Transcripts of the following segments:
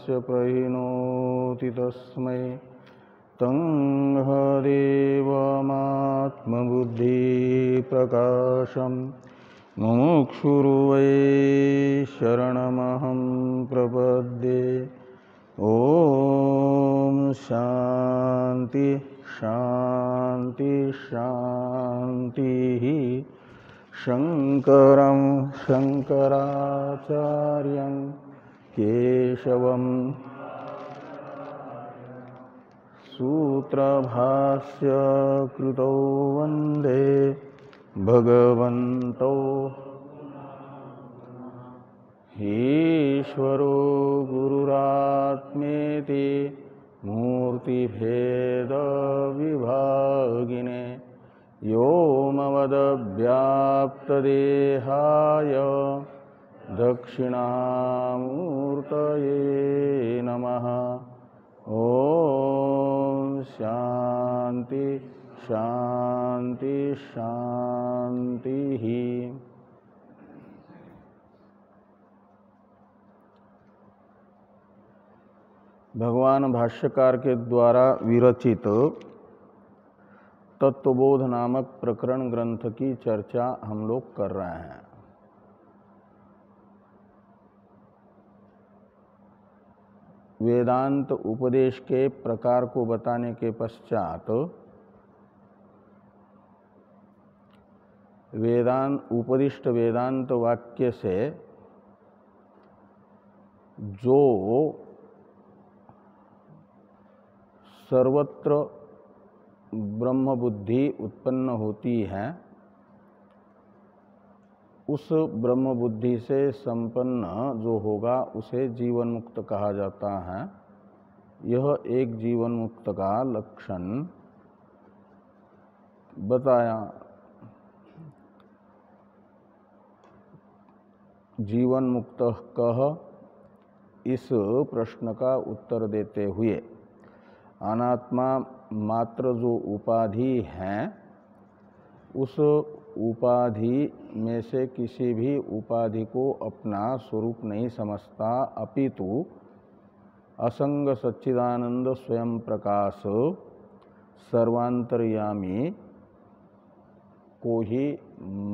यस्य प्रहिणोति तस्मै तं देवमात्मबुद्धिप्रकाशं मुमुक्षुर्वै शरणमहं प्रपद्ये। ॐ शान्ति शान्ति शान्तिः। शङ्करं शङ्कराचार्यं केशवं सूत्रभाष्य कृतौ वन्दे भगवन्तौ ईश्वरो गुरुरात्मेति मूर्तिभेदविभागिने व्योमवद्व्याप्तदेहाय दक्षिणामूर्तये नमः। ॐ शान्ति शान्ति शान्तिः। भगवान भाष्यकार के द्वारा विरचित तत्वबोध नामक प्रकरण ग्रंथ की चर्चा हम लोग कर रहे हैं। वेदांत उपदेश के प्रकार को बताने के पश्चात उपदिष्ट वेदांत वाक्य से जो सर्वत्र ब्रह्म बुद्धि उत्पन्न होती है, उस ब्रह्म बुद्धि से संपन्न जो होगा उसे जीवन मुक्त कहा जाता है। यह एक जीवन मुक्त का लक्षण बताया। जीवन मुक्त कह, इस प्रश्न का उत्तर देते हुए अनात्मा मात्र जो उपाधि है, उस उपाधि में से किसी भी उपाधि को अपना स्वरूप नहीं समझता, अपितु असंग सच्चिदानंद स्वयं प्रकाश सर्वांतर्यामी को ही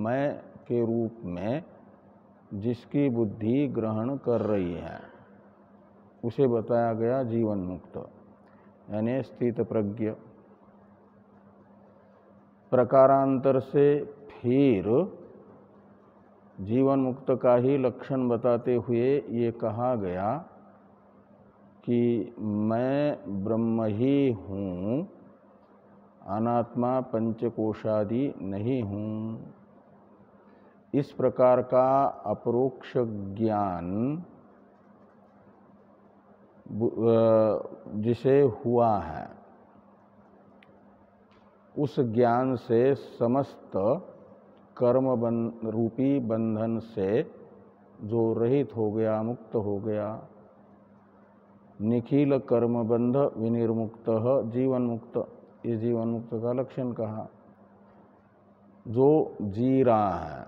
मैं के रूप में जिसकी बुद्धि ग्रहण कर रही है, उसे बताया गया जीवन मुक्त, यानी स्थित प्रज्ञ। प्रकारांतर से फिर जीवन मुक्त का ही लक्षण बताते हुए ये कहा गया कि मैं ब्रह्म ही हूँ, अनात्मा पंचकोशादि नहीं हूँ। इस प्रकार का अपरोक्ष ज्ञान जिसे हुआ है, उस ज्ञान से समस्त कर्म रूपी बंधन से जो रहित हो गया, मुक्त हो गया, निखिल कर्म बंध विनिर्मुक्त जीवन मुक्त, ये जीवन मुक्त का लक्षण कहा। जो जी रहा है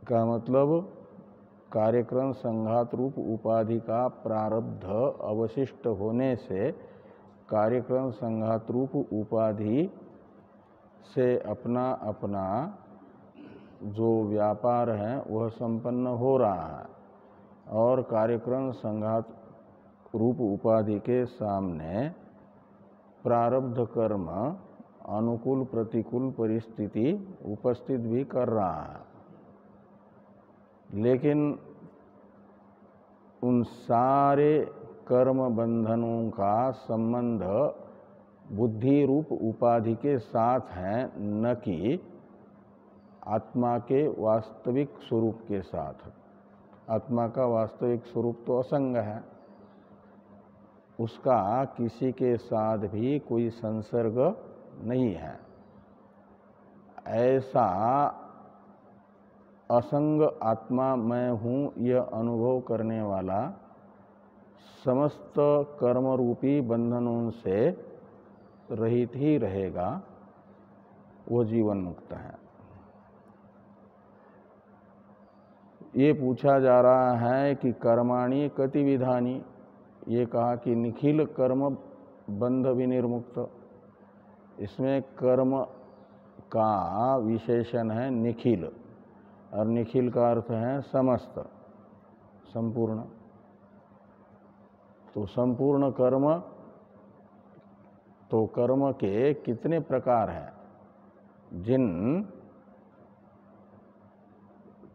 का मतलब कार्यक्रम संघात रूप उपाधि का प्रारब्ध अवशिष्ट होने से कार्यक्रम संघात रूप उपाधि से अपना अपना जो व्यापार है वह संपन्न हो रहा है, और कार्यक्रम संघात रूप उपाधि के सामने प्रारब्ध कर्म अनुकूल प्रतिकूल परिस्थिति उपस्थित भी कर रहा है। लेकिन उन सारे कर्म बंधनों का संबंध बुद्धि रूप उपाधि के साथ है, न कि आत्मा के वास्तविक स्वरूप के साथ। आत्मा का वास्तविक स्वरूप तो असंग है, उसका किसी के साथ भी कोई संसर्ग नहीं है। ऐसा असंग आत्मा मैं हूँ यह अनुभव करने वाला समस्त कर्म रूपी बंधनों से रहित ही रहेगा, वो जीवन मुक्त है। ये पूछा जा रहा है कि कर्माणि कति विधानि, ये कहा कि निखिल कर्म बंध विनिर्मुक्त, इसमें कर्म का विशेषण है निखिल, और निखिल का अर्थ है समस्त, संपूर्ण। तो संपूर्ण कर्म, तो कर्म के कितने प्रकार हैं जिन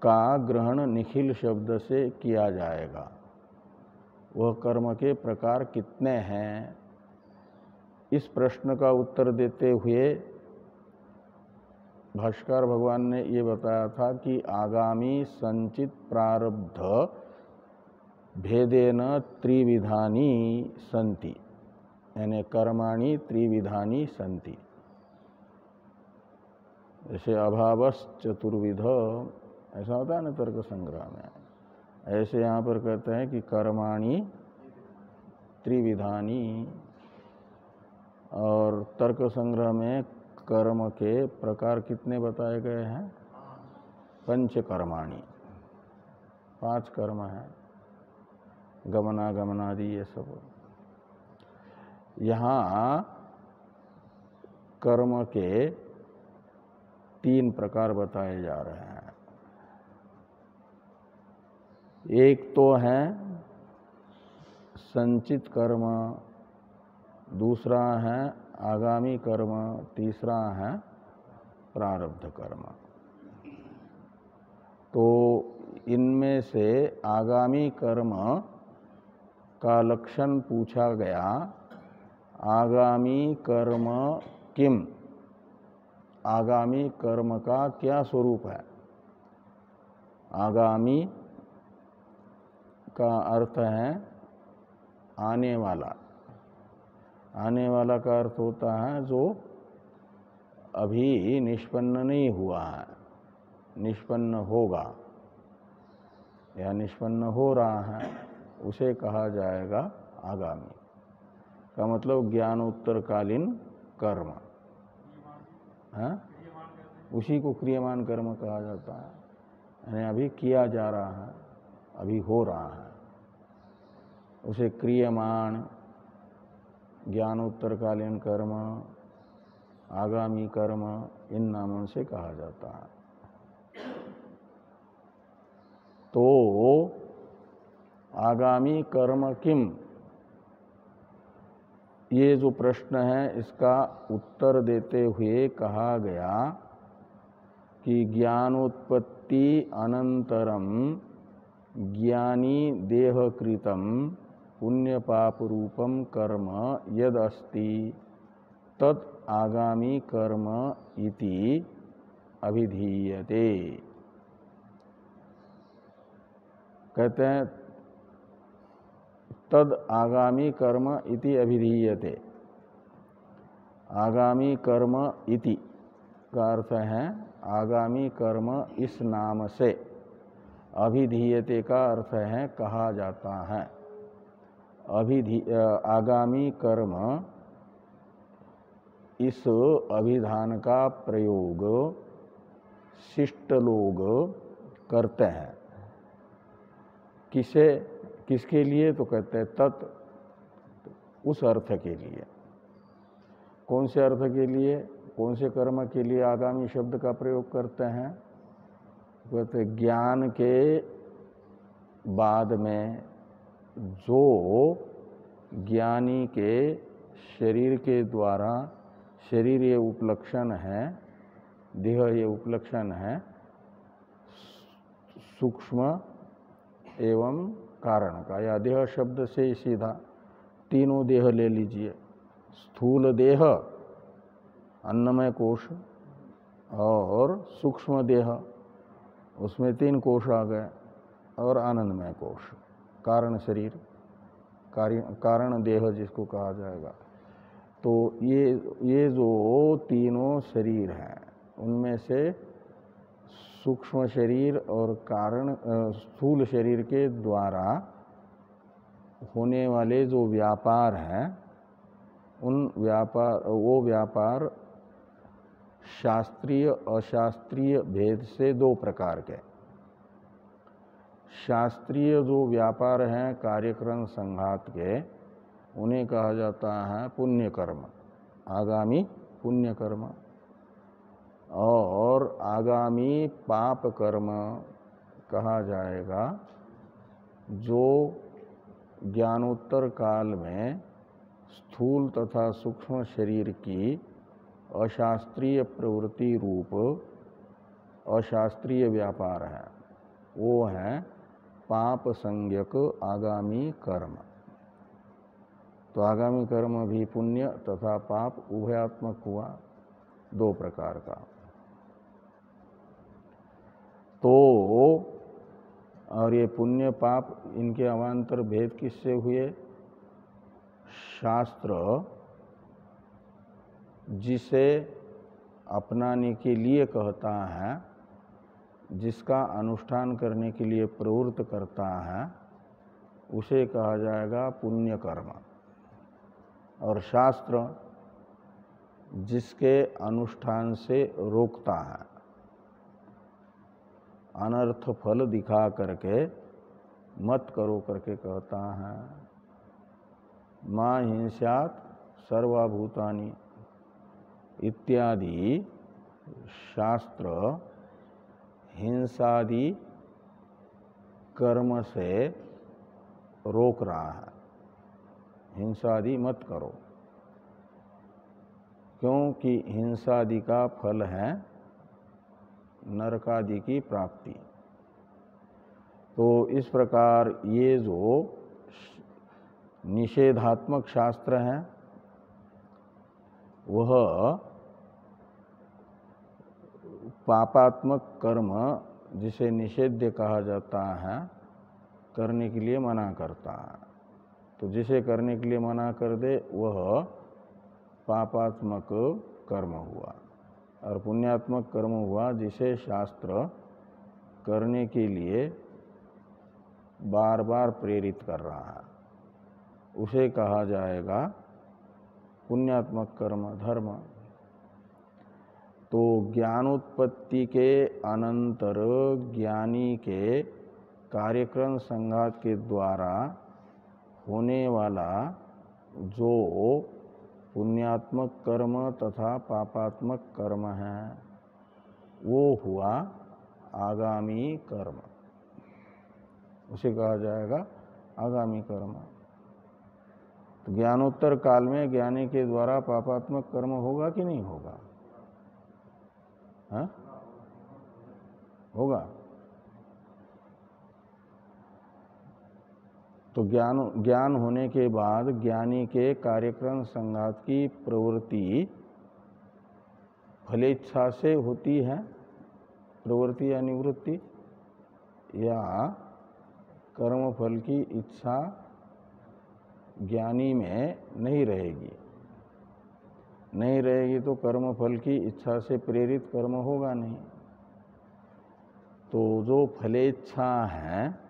का ग्रहण निखिल शब्द से किया जाएगा, वह कर्म के प्रकार कितने हैं? इस प्रश्न का उत्तर देते हुए भाष्कर भगवान ने ये बताया था कि आगामी संचित प्रारब्ध भेदेन त्रिविधानी संति, यानी कर्माणि त्रिविधानी संति। जैसे अभावस् चतुर्विध ऐसा होता है ना तर्क संग्रह में, ऐसे यहाँ पर कहते हैं कि कर्माणि त्रिविधानी, और तर्क संग्रह में कर्म के प्रकार कितने बताए गए हैं? पंचकर्माणि, 5 कर्म हैं, गमनागमनादि ये सब। यहाँ कर्म के 3 प्रकार बताए जा रहे हैं। एक तो है संचित कर्म, दूसरा है आगामी कर्म, तीसरा है प्रारब्ध कर्म। तो इनमें से आगामी कर्म का लक्षण पूछा गया। आगामी कर्म किम, आगामी कर्म का क्या स्वरूप है? आगामी का अर्थ है आने वाला। आने वाला का अर्थ होता है जो अभी निष्पन्न नहीं हुआ है, निष्पन्न होगा या निष्पन्न हो रहा है, उसे कहा जाएगा आगामी। का मतलब ज्ञानोत्तरकालीन कर्म है, उसी को क्रियमान कर्म कहा जाता है। यानी अभी किया जा रहा है, अभी हो रहा है, उसे क्रियमान ज्ञानोत्तरकालीन कर्म, आगामी कर्म, इन नामों से कहा जाता है। तो आगामी कर्म किम, ये जो प्रश्न है इसका उत्तर देते हुए कहा गया कि ज्ञानोत्पत्ति अनंतरम ज्ञानी देहकृतम पुण्य पाप रूपम कर्म यद अस्ति तत् आगामी कर्म इति अभिधीयते। कहते हैं तद आगामी कर्म इति अभिधीयते। आगामी कर्म इति का अर्थ है आगामी कर्म इस नाम से, अभिधीयते का अर्थ है कहा जाता है। आगामी कर्म, इस अभिधान का प्रयोग शिष्ट लोग करते हैं। किसके लिए? तो कहते हैं तत्, उस अर्थ के लिए। कौन से अर्थ के लिए, कौन से कर्म के लिए आगामी शब्द का प्रयोग करते हैं? कहते ज्ञान के बाद में जो ज्ञानी के शरीर के द्वारा, शरीर ये उपलक्षण है, देह ये उपलक्षण है, सूक्ष्म एवं कारण का, या देह शब्द से सीधा तीनों देह ले लीजिए। स्थूल देह अन्नमय कोश, और सूक्ष्म देह उसमें 3 कोश आ गए, और आनंदमय कोश, कारण शरीर, कारण देह जिसको कहा जाएगा। तो ये जो तीनों शरीर हैं, उनमें से सूक्ष्म शरीर और कारण स्थूल शरीर के द्वारा होने वाले जो व्यापार हैं, वो व्यापार शास्त्रीय अशास्त्रीय भेद से 2 प्रकार के। शास्त्रीय जो व्यापार हैं कार्यक्रम संघात के, उन्हें कहा जाता है पुण्य कर्म, आगामी पुण्य कर्म। और आगामी पाप कर्म कहा जाएगा जो ज्ञानोत्तर काल में स्थूल तथा सूक्ष्म शरीर की अशास्त्रीय प्रवृत्ति रूप अशास्त्रीय व्यापार है, वो है पाप संज्ञक आगामी कर्म। तो आगामी कर्म भी पुण्य तथा पाप उभयात्मक हुआ, दो प्रकार का। तो और ये पुण्य पाप, इनके अवान्तर भेद किससे हुए? शास्त्र जिसे अपनाने के लिए कहता है, जिसका अनुष्ठान करने के लिए प्रवृत्त करता है, उसे कहा जाएगा पुण्य कर्म। और शास्त्र जिसके अनुष्ठान से रोकता है, अनर्थ फल दिखा करके मत करो करके कहता है। मा हिंस्यात् सर्वभूतानि इत्यादि शास्त्र हिंसादि कर्म से रोक रहा है, हिंसादि मत करो, क्योंकि हिंसादि का फल है नरकादि की प्राप्ति। तो इस प्रकार ये जो निषेधात्मक शास्त्र हैं, वह पापात्मक कर्म जिसे निषेध्य कहा जाता है, करने के लिए मना करता है। तो जिसे करने के लिए मना कर दे वह पापात्मक कर्म हुआ, और पुण्यात्मक कर्म हुआ जिसे शास्त्र करने के लिए बार बार प्रेरित कर रहा है, उसे कहा जाएगा पुण्यात्मक कर्म, धर्म। तो ज्ञानोत्पत्ति के अनंतर ज्ञानी के कार्यक्रम संघात के द्वारा होने वाला जो पुण्यात्मक कर्म तथा पापात्मक कर्म है, वो हुआ आगामी कर्म, उसे कहा जाएगा आगामी कर्म। तो ज्ञानोत्तर काल में ज्ञानी के द्वारा पापात्मक कर्म होगा कि नहीं होगा? हाँ, होगा। तो ज्ञान होने के बाद ज्ञानी के कार्यक्रम संघात की प्रवृत्ति फलेच्छा से होती है, प्रवृत्ति या निवृत्ति, या कर्मफल की इच्छा ज्ञानी में नहीं रहेगी। नहीं रहेगी तो कर्मफल की इच्छा से प्रेरित कर्म होगा नहीं। तो जो फलेच्छा है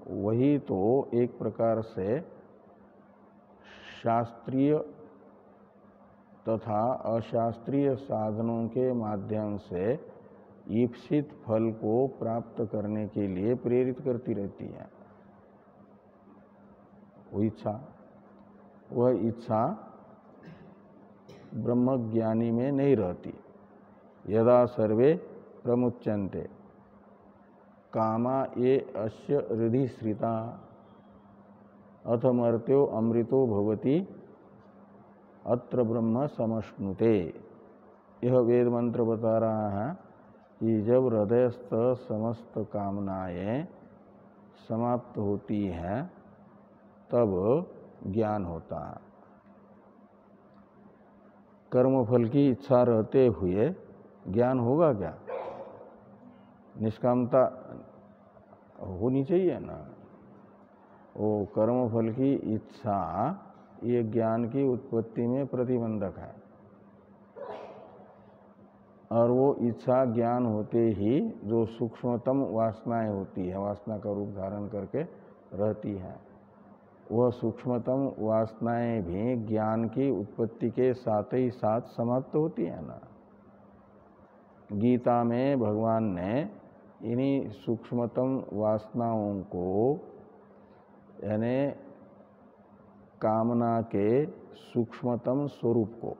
वही तो एक प्रकार से शास्त्रीय तथा अशास्त्रीय साधनों के माध्यम से ईप्सित फल को प्राप्त करने के लिए प्रेरित करती रहती है। वह इच्छा ब्रह्मज्ञानी में नहीं रहती। यदा सर्वे प्रमुच्यन्ते कामा ये अस्य हृदि श्रिता अथ मर्त्यो अमृतो भवति अत्र ब्रह्म समश्नुते। यह वेद मंत्र बता रहा है कि जब हृदयस्थ समस्त कामनाएं समाप्त होती हैं तब ज्ञान होता है। कर्मफल की इच्छा रहते हुए ज्ञान होगा क्या? निष्कामता होनी चाहिए ना। वो कर्मफल की इच्छा ये ज्ञान की उत्पत्ति में प्रतिबंधक है, और वो इच्छा ज्ञान होते ही जो सूक्ष्मतम वासनाएं होती है, वासना का रूप धारण करके रहती है, वह सूक्ष्मतम वासनाएं भी ज्ञान की उत्पत्ति के साथ ही साथ समाप्त होती है ना। गीता में भगवान ने इन्हीं सूक्ष्मतम वासनाओं को यानी कामना के सूक्ष्मतम स्वरूप को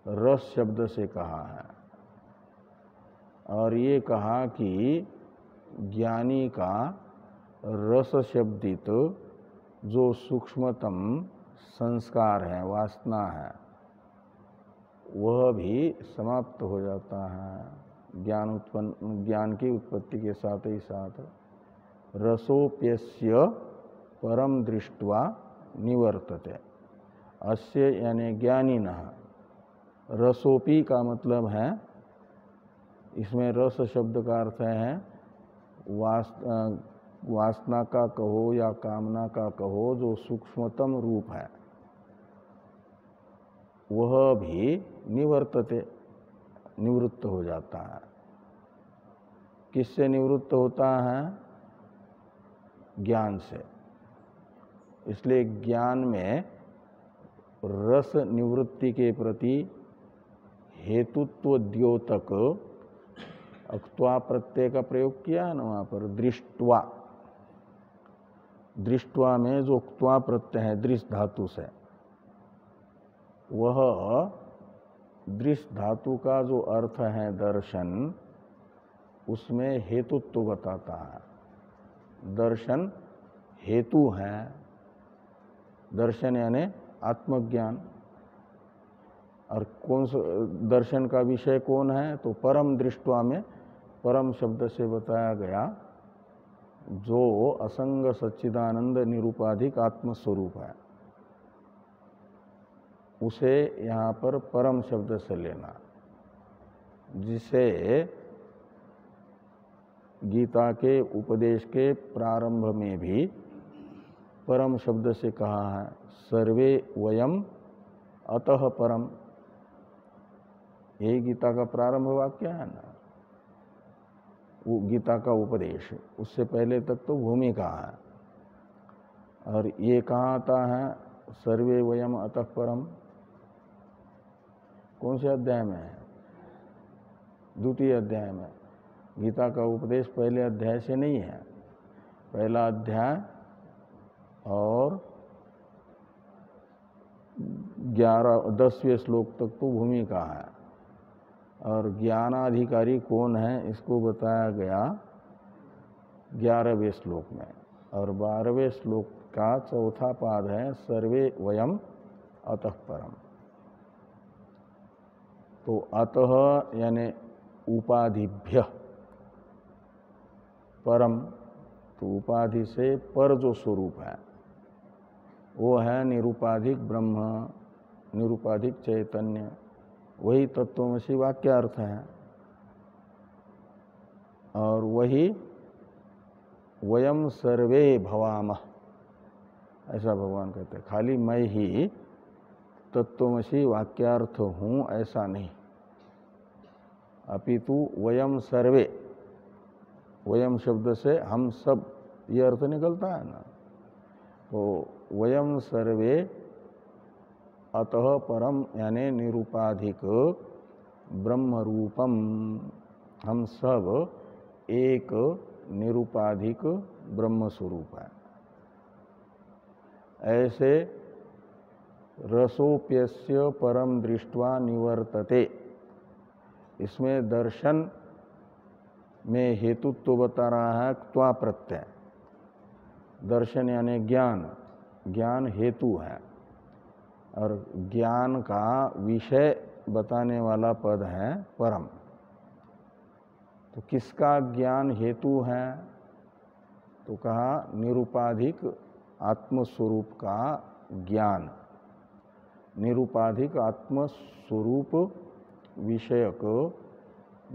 रस शब्द से कहा है। और ये कहा कि ज्ञानी का रस शब्दित जो सूक्ष्मतम संस्कार है, वासना है, वह भी समाप्त हो जाता है ज्ञान की उत्पत्ति के साथ ही साथ। रसोप्यस्य परम दृष्ट्वा निवर्तते, अस्य यानी ज्ञानिनः। रसोपी का मतलब है, इसमें रस शब्द का अर्थ है वासना का कहो या कामना का कहो, जो सूक्ष्मतम रूप है वह भी निवर्तते, निवृत्त हो जाता है। किससे निवृत्त होता है? ज्ञान से। इसलिए ज्ञान में रस निवृत्ति के प्रति हेतुत्व द्योतक अक्त्वा प्रत्यय का प्रयोग किया है ना, वहाँ पर दृष्ट्वा। दृष्ट्वा में जो क्त्वा प्रत्यय है दृश्य धातु से, वह दृश्य धातु का जो अर्थ है दर्शन, उसमें हेतुत्व बताता है। दर्शन हेतु है। दर्शन यानी आत्मज्ञान। और कौन सा दर्शन का विषय कौन है? तो परम दृष्ट्वा में परम शब्द से बताया गया जो असंग सच्चिदानंद निरूपाधिक आत्मस्वरूप है, उसे यहाँ पर परम शब्द से लेना, जिसे गीता के उपदेश के प्रारंभ में भी परम शब्द से कहा है। सर्वे वयम अतः परम, यही गीता का प्रारंभ वाक्य है ना, वो गीता का उपदेश। उससे पहले तक तो भूमिका है। और ये कहाँ आता है? सर्वे वयम अतः परम। कौन से अध्याय में है? द्वितीय अध्याय में। गीता का उपदेश पहले अध्याय से नहीं है। पहला अध्याय और 10वें श्लोक तक तो भूमिका है। और ज्ञानाधिकारी कौन है, इसको बताया गया 11वें श्लोक में। और 12वें श्लोक का चौथा पाद है सर्वे वयम अतः परम। तो अतः यानी उपाधिभ्य परम, तो उपाधि से पर जो स्वरूप है वो है निरूपाधिक ब्रह्म, निरूपाधिक चैतन्य, वही तत्वमसि वाक्यार्थ है। और वही वयम सर्वे भवामः, ऐसा भगवान कहते हैं। खाली मैं ही तत्वमसि वाक्यार्थ हूँ ऐसा नहीं, अपितु वयम सर्वे, वयम शब्द से हम सब, ये अर्थ निकलता है ना। तो वयम सर्वे अतः परम यानी निरूपाधिक ब्रह्म रूपम, हम सब एक निरूपाधिक ब्रह्म स्वरूप है। ऐसे रसोप्यस्य परम दृष्ट्वा निवर्तते, इसमें दर्शन में हेतुत्व बता रहा है क्त्वा प्रत्यय। दर्शन यानी ज्ञान, ज्ञान हेतु है। और ज्ञान का विषय बताने वाला पद है परम। तो किसका ज्ञान हेतु है? तो कहा निरूपाधिक आत्मस्वरूप का ज्ञान। निरूपाधिक आत्मस्वरूप विषयक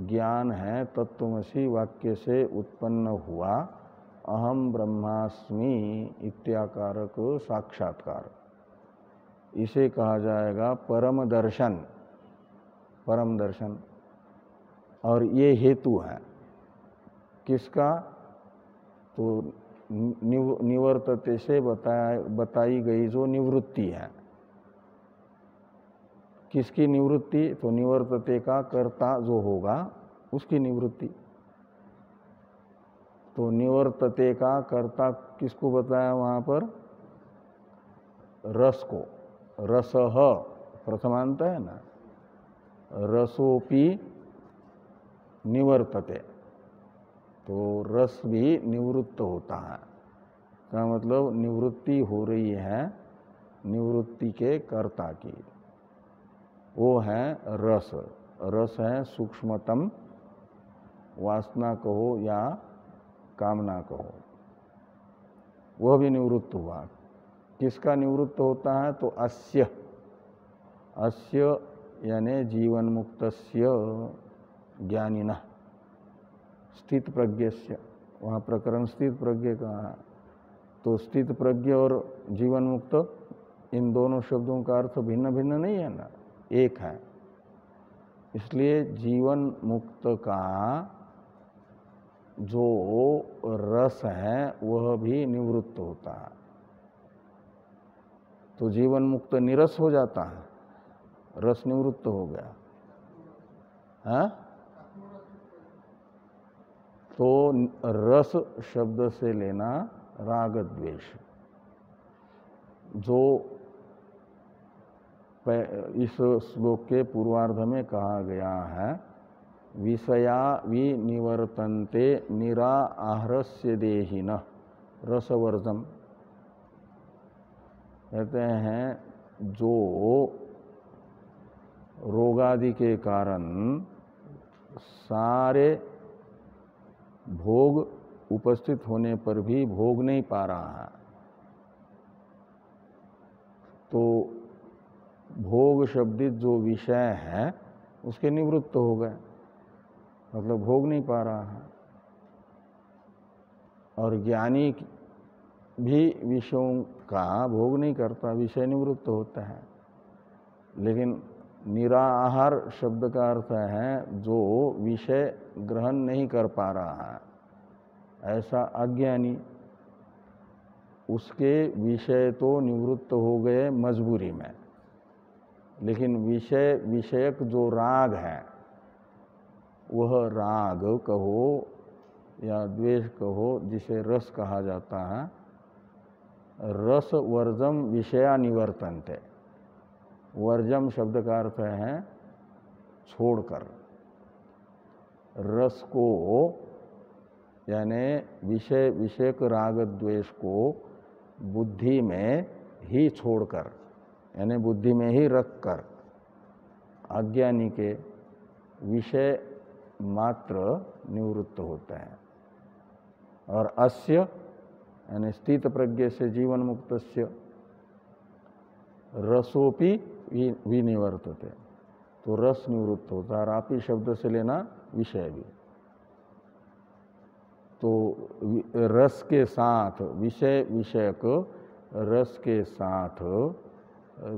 ज्ञान है तत्वमसि वाक्य से उत्पन्न हुआ अहम ब्रह्मास्मि इत्याकारक साक्षात्कार। इसे कहा जाएगा परम दर्शन, परम दर्शन। और ये हेतु है किसका? तो निवर्तते से बताई गई जो निवृत्ति है। किसकी निवृत्ति? तो निवर्तते का कर्ता जो होगा उसकी निवृत्ति। तो निवर्तते का कर्ता किसको बताया वहाँ पर? रस को। रसः प्रथमांत है ना, रसोपि निवर्तते, तो रस भी निवृत्त होता है। का मतलब निवृत्ति हो रही है निवृत्ति के कर्ता की, वो है रस। रस है सूक्ष्मतम, वासना कहो या कामना कहो, वह भी निवृत्त हुआ। किसका निवृत्त होता है? तो अस्य, अस्य यानी जीवन मुक्तस्य ज्ञानिनः स्थित प्रज्ञस्य, वहाँ प्रकरण स्थित प्रज्ञ का है। तो स्थित प्रज्ञ और जीवन मुक्त इन दोनों शब्दों का अर्थ भिन्न भिन्न नहीं है ना, एक है। इसलिए जीवन मुक्त का जो रस है वह भी निवृत्त होता है। तो जीवन मुक्त निरस हो जाता है, रस निवृत्त हो गया है। तो रस शब्द से लेना राग द्वेष, जो इस श्लोक के पूर्वार्ध में कहा गया है, विषया विनिवर्तन्ते निराहारस्य देहिनः रसवर्जम। कहते हैं जो रोगादि के कारण सारे भोग उपस्थित होने पर भी भोग नहीं पा रहा है, तो भोग शब्दित जो विषय है उसके निवृत्त हो गए, मतलब भोग नहीं पा रहा है। और ज्ञानी भी विषयों का भोग नहीं करता, विषय निवृत्त होता है। लेकिन निराहार शब्द का अर्थ है जो विषय ग्रहण नहीं कर पा रहा है, ऐसा अज्ञानी, उसके विषय तो निवृत्त हो गए मजबूरी में, लेकिन विषय विषयक जो राग है, वह राग कहो या द्वेष कहो, जिसे रस कहा जाता है, रस वर्जम विषया निवर्तन्ते। वर्जम शब्द का अर्थ है छोड़कर। रस को यानी विषय विषयक राग द्वेष को बुद्धि में ही छोड़कर, यानी बुद्धि में ही रखकर अज्ञानी के विषय मात्र निवृत्त होते हैं। और अस्य यानी स्थित प्रज्ञ से जीवन मुक्तस्य रसोपि विनिवर्तते, तो रस निवृत्त होता है। आपी शब्द से लेना विषय भी, तो रस के साथ विषय विषयक रस के साथ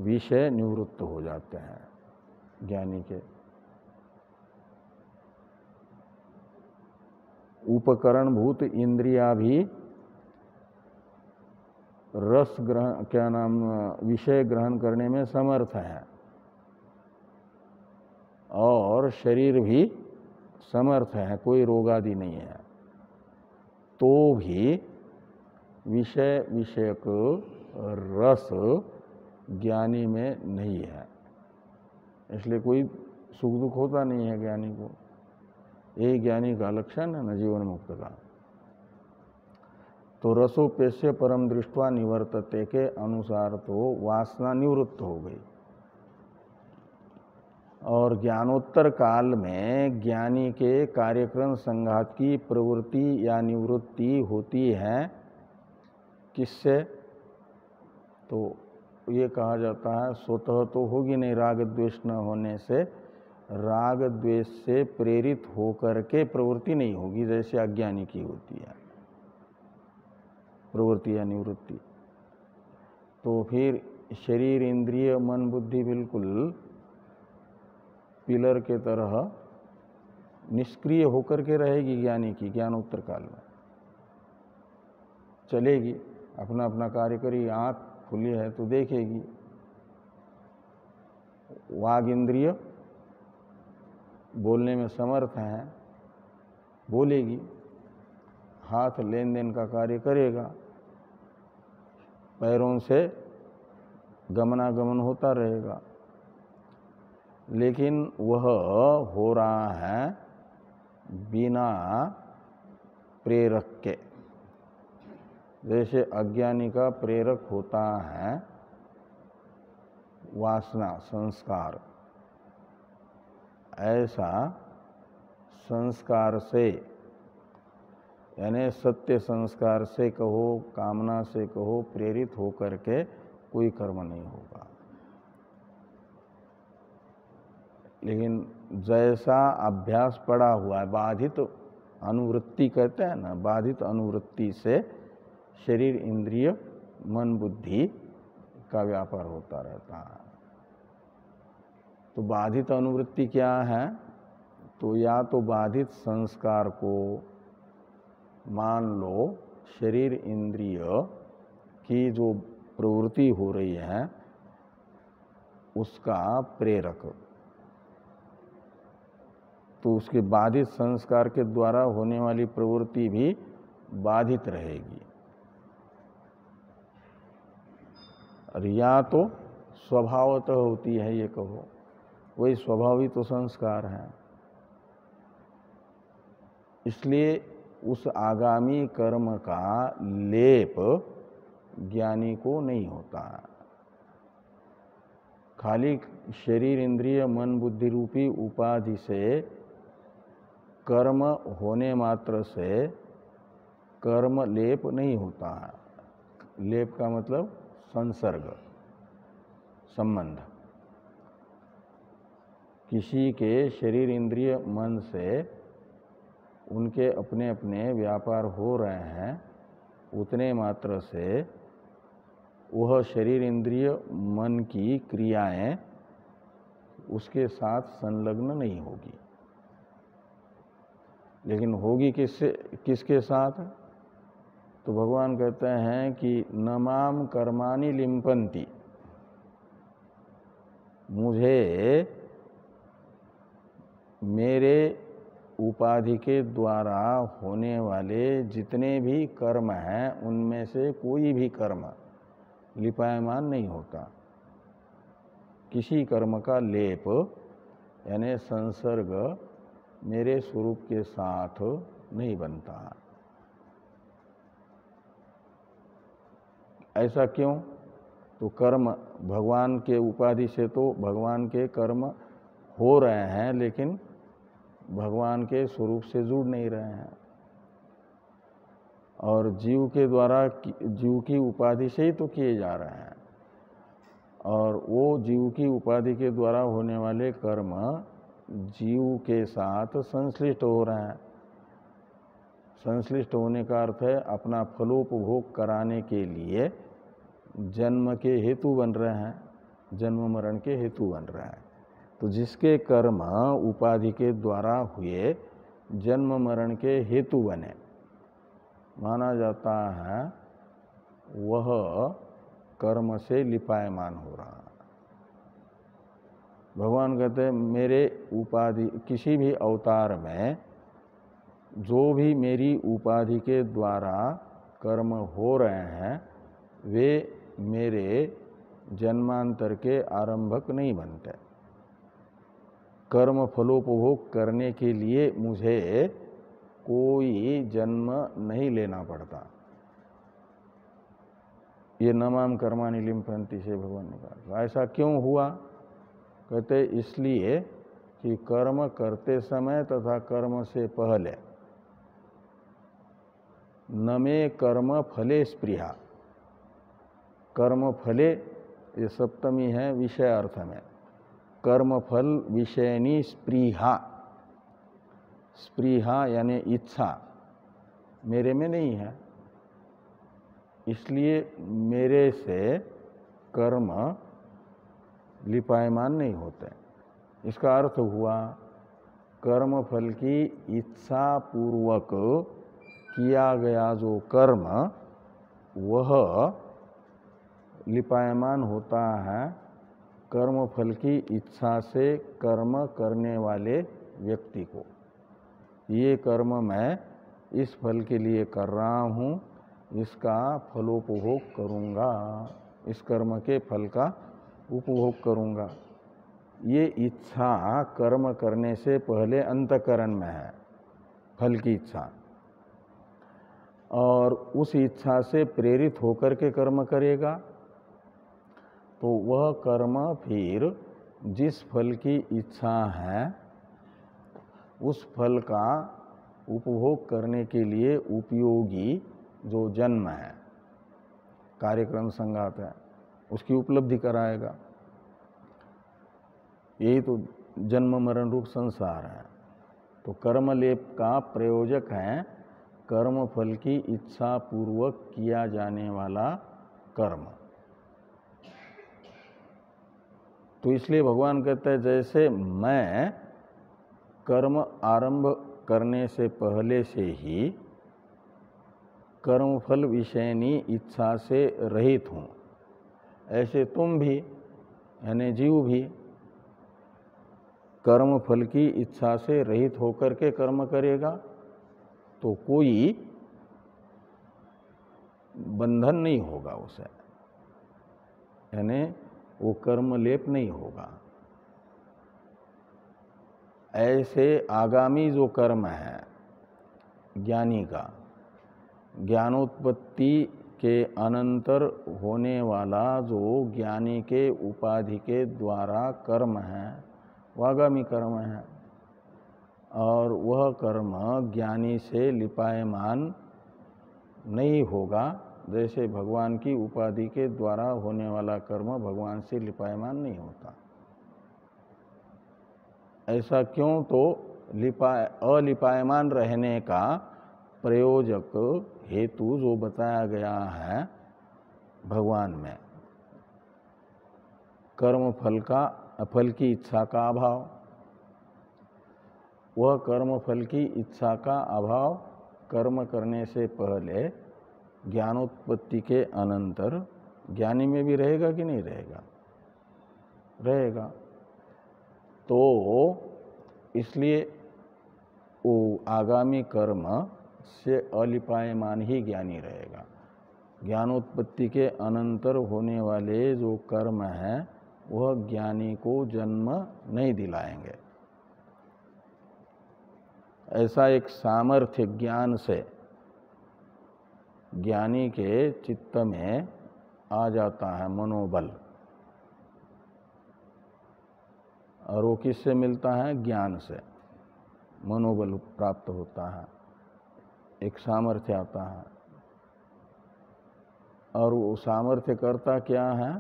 विषय निवृत्त हो जाते हैं ज्ञानी के। उपकरण भूत इंद्रिया भी रस ग्रहण, क्या नाम, विषय ग्रहण करने में समर्थ है, और शरीर भी समर्थ है, कोई रोग आदि नहीं है, तो भी विषय विषयक रस ज्ञानी में नहीं है। इसलिए कोई सुख दुख होता नहीं है ज्ञानी को। यही ज्ञानी का लक्षण है न जीवन मुक्त का। तो रसोपेस्य परम दृष्टवा निवर्तते के अनुसार तो वासना निवृत्त हो गई। और ज्ञानोत्तर काल में ज्ञानी के कार्यक्रम संघात की प्रवृत्ति या निवृत्ति होती है किससे? तो ये कहा जाता है स्वतः तो होगी नहीं, राग द्वेष न होने से, राग द्वेष से प्रेरित होकर के प्रवृत्ति नहीं होगी, जैसे अज्ञानी की होती है प्रवृत्ति या निवृत्ति। तो फिर शरीर इंद्रिय मन बुद्धि बिल्कुल पिलर के तरह निष्क्रिय होकर के रहेगी ज्ञानी की। ज्ञानोत्तर काल में चलेगी, अपना अपना कार्य करेगी, आँख खुली है तो देखेगी, वाग इंद्रिय बोलने में समर्थ है, बोलेगी, हाथ लेन देन का कार्य करेगा, पैरों से गमनागमन होता रहेगा, लेकिन वह हो रहा है बिना प्रेरक के। जैसे अज्ञानी का प्रेरक होता है वासना, संस्कार, ऐसा संस्कार से यानी सत्य संस्कार से कहो, कामना से कहो, प्रेरित होकर के कोई कर्म नहीं होगा। लेकिन जैसा अभ्यास पड़ा हुआ है, बाधित अनुवृत्ति कहते हैं ना, बाधित अनुवृत्ति से शरीर, इंद्रिय, मन, बुद्धि का व्यापार होता रहता है। तो बाधित अनुवृत्ति क्या है? तो या तो बाधित संस्कार को मान लो शरीर, इंद्रिय की जो प्रवृत्ति हो रही है उसका प्रेरक, तो उसके बाधित संस्कार के द्वारा होने वाली प्रवृत्ति भी बाधित रहेगी। और या तो स्वभावतः होती है, ये कहो, वही स्वभावी तो संस्कार है, इसलिए उस आगामी कर्म का लेप ज्ञानी को नहीं होता है। खाली शरीर, इंद्रिय, मन, बुद्धि रूपी उपाधि से कर्म होने मात्र से कर्म लेप नहीं होता है। लेप का मतलब संसर्ग, संबंध। किसी के शरीर, इंद्रिय, मन से उनके अपने अपने व्यापार हो रहे हैं, उतने मात्र से वह शरीर, इंद्रिय, मन की क्रियाएं उसके साथ संलग्न नहीं होगी। लेकिन होगी किसके साथ? तो भगवान कहते हैं कि न माम कर्माणि लिम्पन्ति, मुझे मेरे उपाधि के द्वारा होने वाले जितने भी कर्म हैं उनमें से कोई भी कर्म लिपायमान नहीं होता। किसी कर्म का लेप यानी संसर्ग मेरे स्वरूप के साथ नहीं बनता। ऐसा क्यों? तो कर्म भगवान के उपाधि से तो भगवान के कर्म हो रहे हैं, लेकिन भगवान के स्वरूप से जुड़ नहीं रहे हैं, और जीव के द्वारा, जीव की उपाधि से ही तो किए जा रहे हैं, और वो जीव की उपाधि के द्वारा होने वाले कर्म जीव के साथ संश्लिष्ट हो रहे हैं। संश्लिष्ट होने का अर्थ है अपना फलोपभोग कराने के लिए जन्म के हेतु बन रहे हैं, जन्म मरण के हेतु बन रहे हैं। तो जिसके कर्म उपाधि के द्वारा हुए जन्म मरण के हेतु बने, माना जाता है वह कर्म से लिपायमान हो रहा है। भगवान कहते हैं मेरे उपाधि, किसी भी अवतार में जो भी मेरी उपाधि के द्वारा कर्म हो रहे हैं वे मेरे जन्मांतर के आरंभक नहीं बनते। कर्म फलोपभोग करने के लिए मुझे कोई जन्म नहीं लेना पड़ता। ये नमाम कर्माणि लिम्पन्ति से भगवान ने कहा। ऐसा क्यों हुआ? कहते इसलिए कि कर्म करते समय तथा कर्म से पहले न मे कर्म फले स्पृहा। कर्म फले ये सप्तमी है विषय अर्थ में। कर्म फल विषयनी स्पृहा, स्पृहा यानी इच्छा मेरे में नहीं है, इसलिए मेरे से कर्म लिपायमान नहीं होते। इसका अर्थ हुआ कर्म फल की इच्छा पूर्वक किया गया जो कर्म वह लिपायमान होता है कर्म फल की इच्छा से कर्म करने वाले व्यक्ति को। ये कर्म मैं इस फल के लिए कर रहा हूँ, इसका फलोपभोग करूँगा, इस कर्म के फल का उपभोग करूँगा। ये इच्छा कर्म करने से पहले अंतःकरण में है, फल की इच्छा, और उस इच्छा से प्रेरित होकर के कर्म करेगा तो वह कर्म फिर जिस फल की इच्छा है उस फल का उपभोग करने के लिए उपयोगी जो जन्म है, कार्यक्रम संगात है, उसकी उपलब्धि कराएगा। यही तो जन्म मरण रूप संसार है। तो कर्मलेप का प्रयोजक है कर्म फल की इच्छा पूर्वक किया जाने वाला कर्म। तो इसलिए भगवान कहते हैं जैसे मैं कर्म आरंभ करने से पहले से ही कर्मफल विषयनी इच्छा से रहित हूँ, ऐसे तुम भी यानी जीव भी कर्म फल की इच्छा से रहित होकर के कर्म करेगा तो कोई बंधन नहीं होगा उसे, यानी वो कर्म लेप नहीं होगा। ऐसे आगामी जो कर्म है ज्ञानी का, ज्ञानोत्पत्ति के अनंतर होने वाला जो ज्ञानी के उपाधि के द्वारा कर्म है वह आगामी कर्म है, और वह कर्म ज्ञानी से लिपायमान नहीं होगा। जैसे भगवान की उपाधि के द्वारा होने वाला कर्म भगवान से लिपायमान नहीं होता। ऐसा क्यों? तो अलिपायमान रहने का प्रयोजक हेतु जो बताया गया है भगवान में, कर्म फल की इच्छा का अभाव, वह कर्म फल की इच्छा का अभाव कर्म करने से पहले ज्ञानोत्पत्ति के अनंतर ज्ञानी में भी रहेगा कि नहीं रहेगा? रहेगा। तो इसलिए वो आगामी कर्म से अलिपायमान ही ज्ञानी रहेगा। ज्ञानोत्पत्ति के अनंतर होने वाले जो कर्म हैं वह ज्ञानी को जन्म नहीं दिलाएंगे। ऐसा एक सामर्थ्य ज्ञान से ज्ञानी के चित्त में आ जाता है मनोबल, और वो किससे मिलता है? ज्ञान से मनोबल प्राप्त होता है, एक सामर्थ्य आता है। और वो सामर्थ्य करता क्या है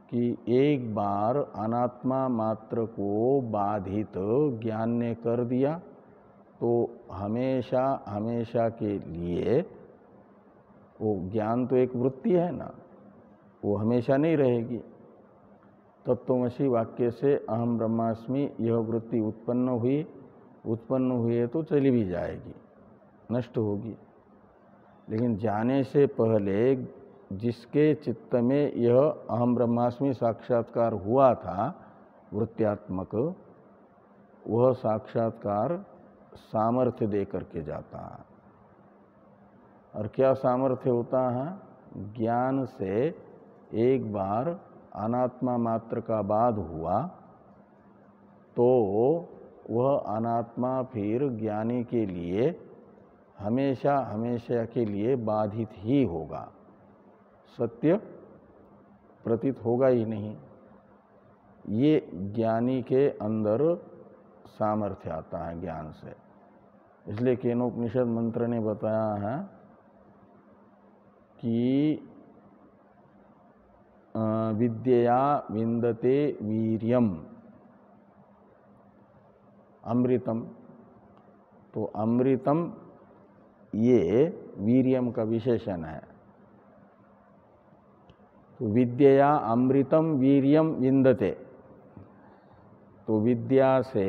कि एक बार अनात्मा मात्र को बाधित ज्ञान ने कर दिया तो हमेशा हमेशा के लिए वो ज्ञान तो एक वृत्ति है ना, वो हमेशा नहीं रहेगी। तत्वमसि वाक्य से अहम ब्रह्मास्मि यह वृत्ति उत्पन्न हुई है तो चली भी जाएगी, नष्ट होगी। लेकिन जाने से पहले जिसके चित्त में यह अहम ब्रह्मास्मि साक्षात्कार हुआ था वृत्त्यात्मक, वह साक्षात्कार सामर्थ्य दे करके जाता है। और क्या सामर्थ्य होता है? ज्ञान से एक बार अनात्मा मात्र का बाध हुआ तो वह अनात्मा फिर ज्ञानी के लिए हमेशा हमेशा के लिए बाधित ही होगा, सत्य प्रतीत होगा ही नहीं। ये ज्ञानी के अंदर सामर्थ्य आता है ज्ञान से। इसलिए केनोपनिषद मंत्र ने बताया है कि विद्यया विन्दते वीर्यम अमृतम। तो अमृतम ये वीर्यम का विशेषण है। तो विद्यया अमृतम वीर्यम विन्दते, तो विद्या से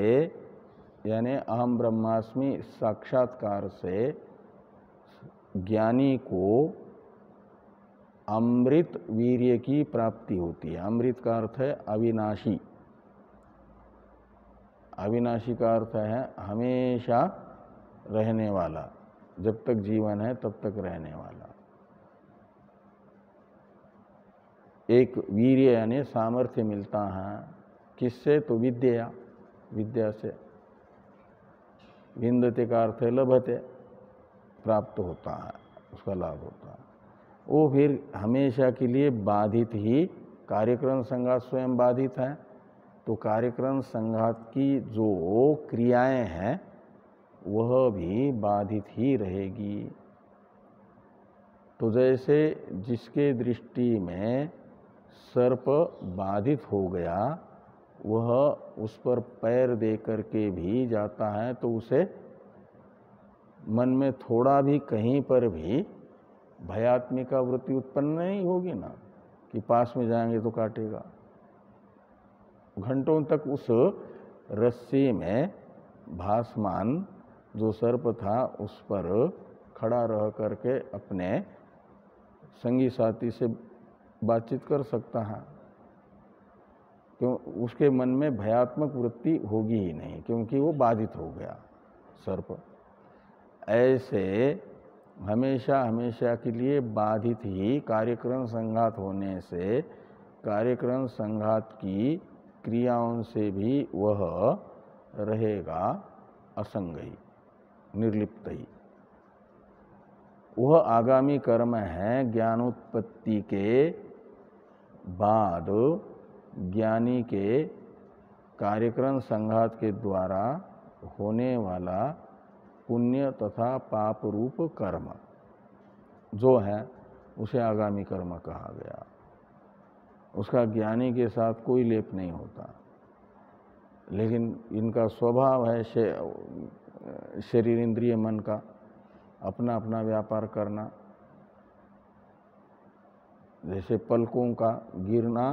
यानी अहम ब्रह्मास्मि साक्षात्कार से ज्ञानी को अमृत वीर्य की प्राप्ति होती है। अमृत का अर्थ है अविनाशी, अविनाशी का अर्थ है हमेशा रहने वाला, जब तक जीवन है तब तक रहने वाला। एक वीर्य यानी सामर्थ्य मिलता है, किससे? तो विद्या, विद्या से। विन्दते का अर्थ है लभते, प्राप्त होता है, उसका लाभ होता है। वो फिर हमेशा के लिए बाधित ही, कार्यक्रम संघात स्वयं बाधित है, तो कार्यक्रम संघात की जो क्रियाएं हैं वह भी बाधित ही रहेगी। तो जैसे जिसके दृष्टि में सर्प बाधित हो गया, वह उस पर पैर दे करके भी जाता है तो उसे मन में थोड़ा भी कहीं पर भी भयात्मिका वृत्ति उत्पन्न नहीं होगी ना, कि पास में जाएंगे तो काटेगा। घंटों तक उस रस्सी में भासमान जो सर्प था उस पर खड़ा रह करके अपने संगी साथी से बातचीत कर सकता है, क्यों? उसके मन में भयात्मक वृत्ति होगी ही नहीं, क्योंकि वो बाधित हो गया सर्प। ऐसे हमेशा हमेशा के लिए बाधित ही कार्यक्रम संघात होने से कार्यक्रम संघात की क्रियाओं से भी वह रहेगा असंग ही, निर्लिप्त ही। वह आगामी कर्म है ज्ञानोत्पत्ति के बाद ज्ञानी के कार्यक्रम संघात के द्वारा होने वाला पुण्य तथा पाप रूप कर्म जो है उसे आगामी कर्म कहा गया। उसका ज्ञानी के साथ कोई लेप नहीं होता, लेकिन इनका स्वभाव है शरीर इंद्रिय मन का अपना अपना व्यापार करना। जैसे पलकों का गिरना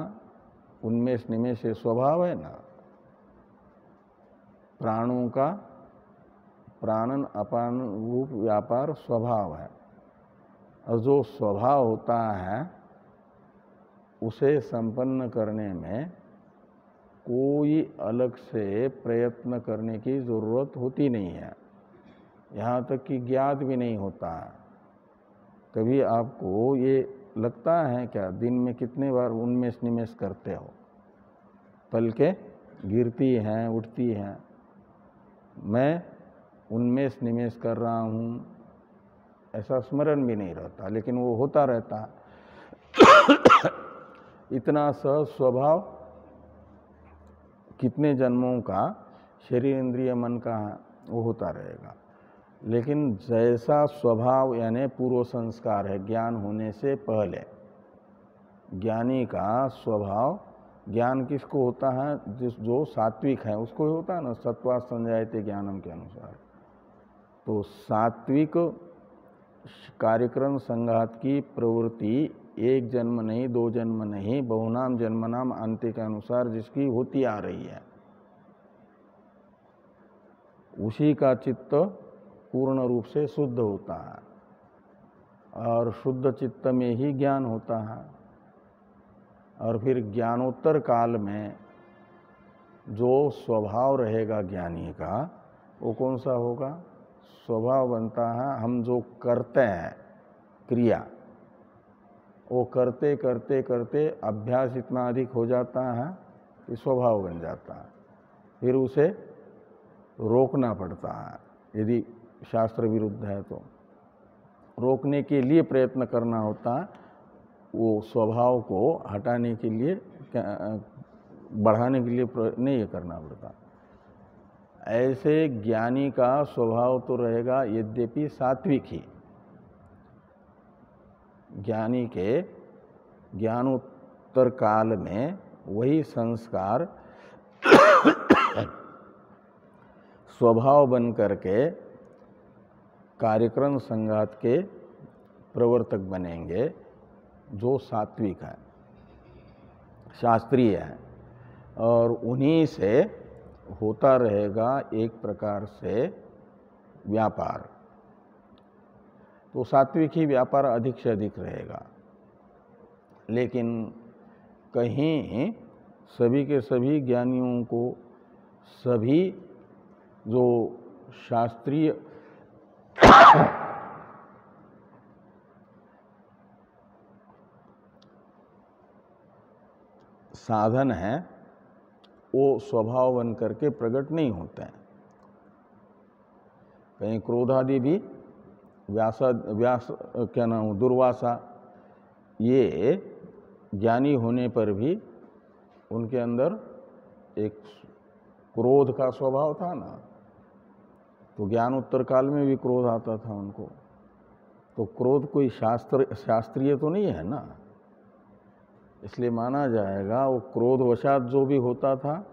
उन्मेष निमेष स्वभाव है ना, प्राणों का प्राणन अपान रूप व्यापार स्वभाव है, और जो स्वभाव होता है उसे संपन्न करने में कोई अलग से प्रयत्न करने की जरूरत होती नहीं है, यहाँ तक कि ज्ञात भी नहीं होता है। कभी आपको ये लगता है क्या दिन में कितने बार उन्मेष निमेष करते हो? पलकें गिरती हैं, उठती हैं, मैं उन्मेष निमेष कर रहा हूँ, ऐसा स्मरण भी नहीं रहता, लेकिन वो होता रहता है। इतना सहज स्वभाव कितने जन्मों का शरीर इंद्रिय मन का है, वो होता रहेगा। लेकिन जैसा स्वभाव यानी पूर्व संस्कार है ज्ञान होने से पहले, ज्ञानी का स्वभाव, ज्ञान किसको होता है? जो सात्विक है उसको ही होता है ना, सत्वा संजायते ज्ञानम के अनुसार। तो सात्विक कार्यक्रम संघात की प्रवृत्ति एक जन्म नहीं, दो जन्म नहीं, बहुनाम जन्मनाम अंत्य के अनुसार जिसकी होती आ रही है, उसी का चित्त पूर्ण रूप से शुद्ध होता है, और शुद्ध चित्त में ही ज्ञान होता है। और फिर ज्ञानोत्तर काल में जो स्वभाव रहेगा ज्ञानी का, वो कौन सा होगा? स्वभाव बनता है हम जो करते हैं क्रिया, वो करते करते करते अभ्यास इतना अधिक हो जाता है कि स्वभाव बन जाता है। फिर उसे रोकना पड़ता है, यदि शास्त्र विरुद्ध है तो रोकने के लिए प्रयत्न करना होता है, वो स्वभाव को हटाने के लिए, बढ़ाने के लिए नहीं करना पड़ता। ऐसे ज्ञानी का स्वभाव तो रहेगा यद्यपि सात्विक ही, ज्ञानी के ज्ञानोत्तर काल में वही संस्कार स्वभाव बन करके कार्यक्रम संघात के प्रवर्तक बनेंगे, जो सात्विक है, शास्त्रीय है, और उन्हीं से होता रहेगा एक प्रकार से व्यापार। तो सात्विक ही व्यापार अधिक से अधिक रहेगा। लेकिन कहीं सभी के सभी ज्ञानियों को सभी जो शास्त्रीय साधन है वो स्वभाव बन करके प्रकट नहीं होते हैं। कहीं क्रोधादि भी दुर्वासा, ये ज्ञानी होने पर भी उनके अंदर एक क्रोध का स्वभाव था ना, तो ज्ञानोत्तर काल में भी क्रोध आता था उनको। तो क्रोध कोई शास्त्रीय तो नहीं है ना, इसलिए माना जाएगा वो क्रोधवशात जो भी होता था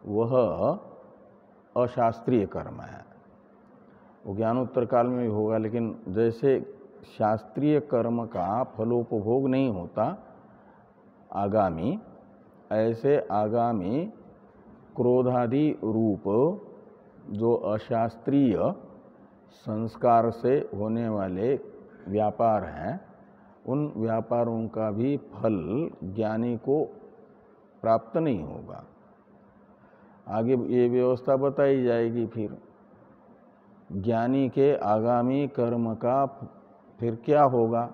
वह अशास्त्रीय कर्म है, वो ज्ञानोत्तर काल में भी होगा। लेकिन जैसे शास्त्रीय कर्म का फलोपभोग नहीं होता आगामी, ऐसे आगामी क्रोधादि रूप जो अशास्त्रीय संस्कार से होने वाले व्यापार हैं, उन व्यापारों का भी फल ज्ञानी को प्राप्त नहीं होगा। आगे ये व्यवस्था बताई जाएगी। फिर ज्ञानी के आगामी कर्म का फिर क्या होगा,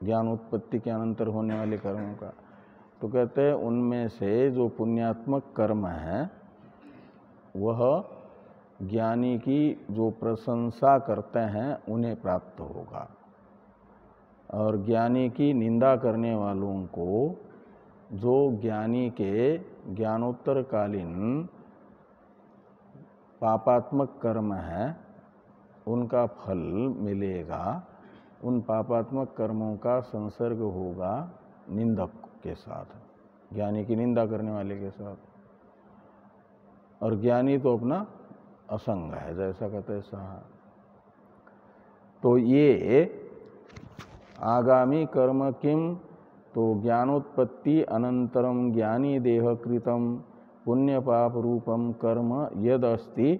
ज्ञानोत्पत्ति के अनंतर होने वाले कर्मों का। तो कहते हैं उनमें से जो पुण्यात्मक कर्म है वह ज्ञानी की जो प्रशंसा करते हैं उन्हें प्राप्त होगा, और ज्ञानी की निंदा करने वालों को जो ज्ञानी के ज्ञानोत्तर कालीन पापात्मक कर्म है उनका फल मिलेगा। उन पापात्मक कर्मों का संसर्ग होगा निंदक के साथ, ज्ञानी की निंदा करने वाले के साथ। और ज्ञानी तो अपना असंग है, जैसा का तैसा है। तो ये आगामी कर्म किम, तो ज्ञानोत्पत्ति अनंतरम ज्ञानी देह कृतम पुण्य पाप रूपम कर्म यद अस्ति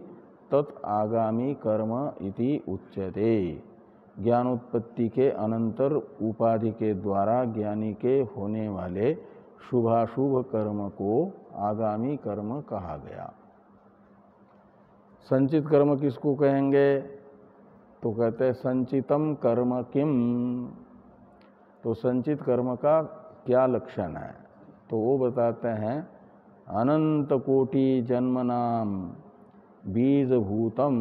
तत् आगामी कर्म इति उच्यते। ज्ञानोत्पत्ति के अनंतर उपाधि के द्वारा ज्ञानी के होने वाले शुभाशुभ कर्म को आगामी कर्म कहा गया। संचित कर्म किसको कहेंगे, तो कहते हैं संचितम कर्म किम। तो संचित कर्म का क्या लक्षण है, तो वो बताते हैं अनंत कोटि जन्मनाम बीजभूतम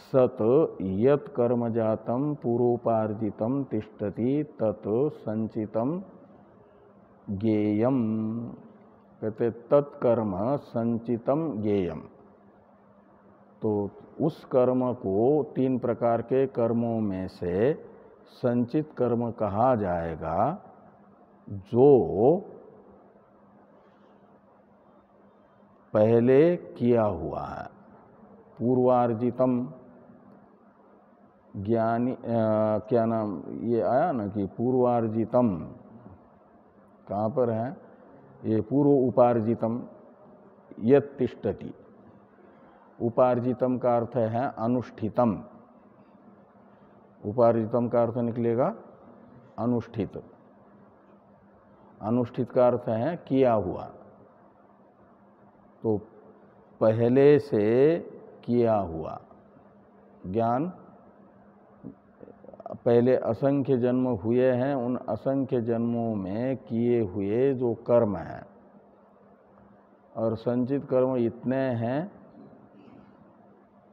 सत यत कर्म जातम पूर्वोपार्जितम तिष्ठति तत् संचितम ज्ञेयम। कहते तत्कर्म संचितम ज्ञेयम। तो उस कर्म को तीन प्रकार के कर्मों में से संचित कर्म कहा जाएगा, जो पहले किया हुआ है। पूर्वार्जितम ज्ञानी क्या नाम ये आया ना कि पूर्वार्जितम कहाँ पर है, ये पूर्व उपार्जितम यत् तिष्ठति। उपार्जितम का अर्थ है अनुष्ठितम, उपार्जितम का अर्थ निकलेगा अनुष्ठित, अनुष्ठित का अर्थ है किया हुआ। तो पहले से किया हुआ ज्ञान, पहले असंख्य जन्म हुए हैं, उन असंख्य जन्मों में किए हुए जो कर्म हैं, और संचित कर्म इतने हैं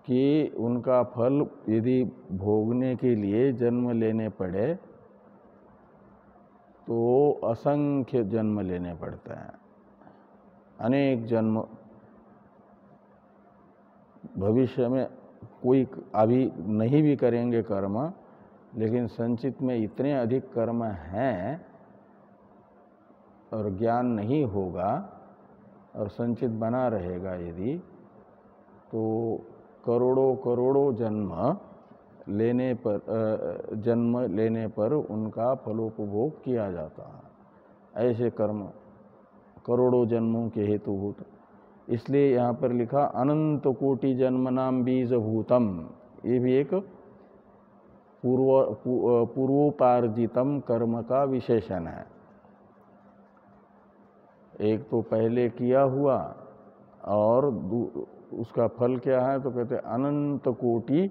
कि उनका फल यदि भोगने के लिए जन्म लेने पड़े तो असंख्य जन्म लेने पड़ते हैं, अनेक जन्म। भविष्य में कोई अभी नहीं भी करेंगे कर्म, लेकिन संचित में इतने अधिक कर्म हैं और ज्ञान नहीं होगा और संचित बना रहेगा यदि, तो करोड़ों करोड़ों जन्म लेने पर उनका फलोपभोग किया जाता है। ऐसे कर्म करोड़ों जन्मों के हेतुभूत। इसलिए यहाँ पर लिखा अनंत कोटि जन्मनाम बीजभूतम, ये भी एक पूर्वोपार्जितम कर्म का विशेषण है। एक तो पहले किया हुआ और उसका फल क्या है, तो कहते हैं अनंत कोटि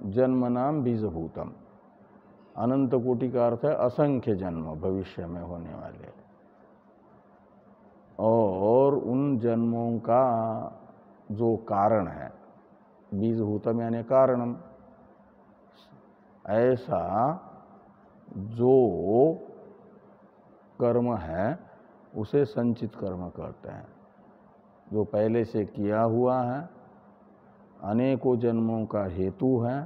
जन्म नाम बीजभूतम। अनंत कोटि का अर्थ है असंख्य जन्म भविष्य में होने वाले, और उन जन्मों का जो कारण है, बीजभूतम यानी कारणम, ऐसा जो कर्म है उसे संचित कर्म कहते हैं। जो पहले से किया हुआ है, अनेकों जन्मों का हेतु है,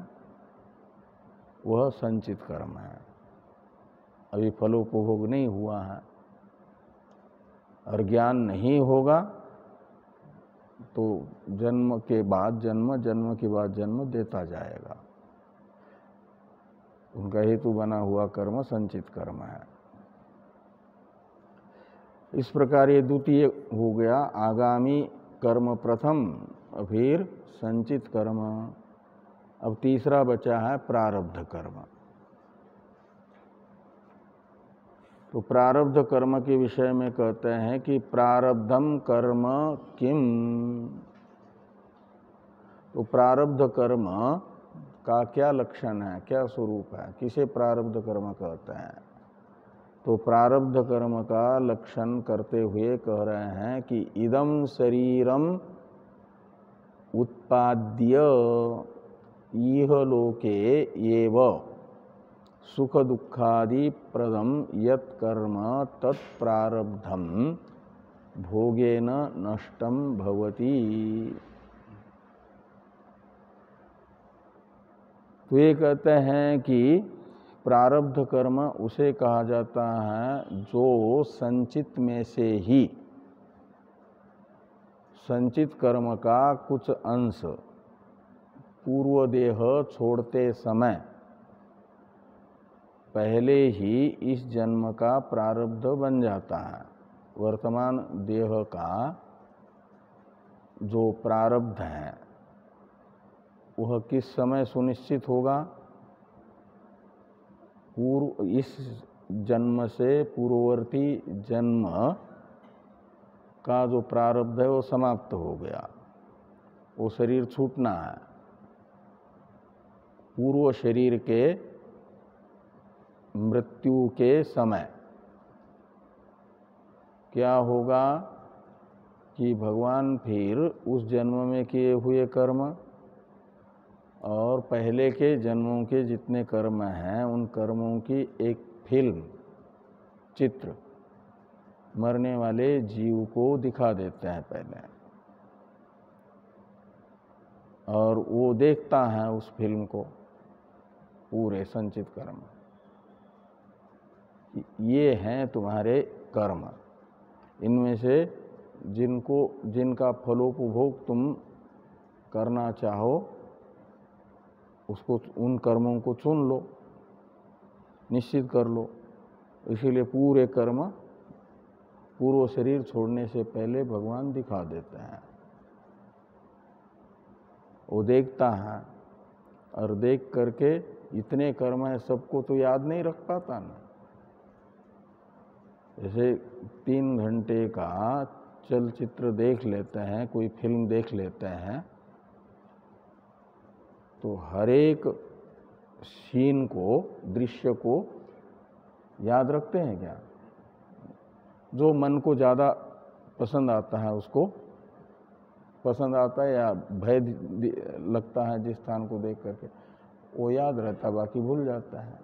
वह संचित कर्म है। अभी फलोपभोग नहीं हुआ है और ज्ञान नहीं होगा तो जन्म के बाद जन्म, जन्म के बाद जन्म देता जाएगा। उनका हेतु बना हुआ कर्म संचित कर्म है। इस प्रकार ये द्वितीय हो गया, आगामी कर्म प्रथम, फिर संचित कर्म। अब तीसरा बचा है प्रारब्ध कर्म। तो प्रारब्ध कर्म के विषय में कहते हैं कि प्रारब्धम कर्म किम। तो प्रारब्ध कर्म का क्या लक्षण है, क्या स्वरूप है, किसे प्रारब्ध कर्म कहते हैं? तो प्रारब्ध कर्म का लक्षण करते हुए कह रहे हैं कि इदं शरीरम उत्पाद्य इह लोके एव सुख दुखादि प्रदम यत् कर्म तत्प्रारब्धम भोगेन नष्टम भवति। तो ये कहते हैं कि प्रारब्ध कर्म उसे कहा जाता है जो संचित में से ही, संचित कर्म का कुछ अंश पूर्व देह छोड़ते समय पहले ही इस जन्म का प्रारब्ध बन जाता है। वर्तमान देह का जो प्रारब्ध है वह किस समय सुनिश्चित होगा? पूर्व इस जन्म से पूर्ववर्ती जन्म का जो प्रारब्ध है वो समाप्त हो गया, वो शरीर छूटना है। पूर्व शरीर के मृत्यु के समय क्या होगा कि भगवान फिर उस जन्म में किए हुए कर्म और पहले के जन्मों के जितने कर्म हैं उन कर्मों की एक फिल्म, चित्र मरने वाले जीव को दिखा देते हैं पहले, और वो देखता है उस फिल्म को, पूरे संचित कर्म। ये हैं तुम्हारे कर्म, इनमें से जिनका फलोपभोग तुम करना चाहो उसको, उन कर्मों को चुन लो, निश्चित कर लो। इसीलिए पूरे कर्म पूर्व शरीर छोड़ने से पहले भगवान दिखा देते हैं। वो देखता है और देख करके इतने कर्म है सबको तो याद नहीं रख पाता ना। जैसे 3 घंटे का चलचित्र देख लेते हैं, कोई फिल्म देख लेते हैं, तो हर एक सीन को, दृश्य को याद रखते हैं क्या? जो मन को ज़्यादा पसंद आता है उसको पसंद आता है, या भय लगता है जिस स्थान को देख करके वो याद रहता, बाकी भूल जाता है।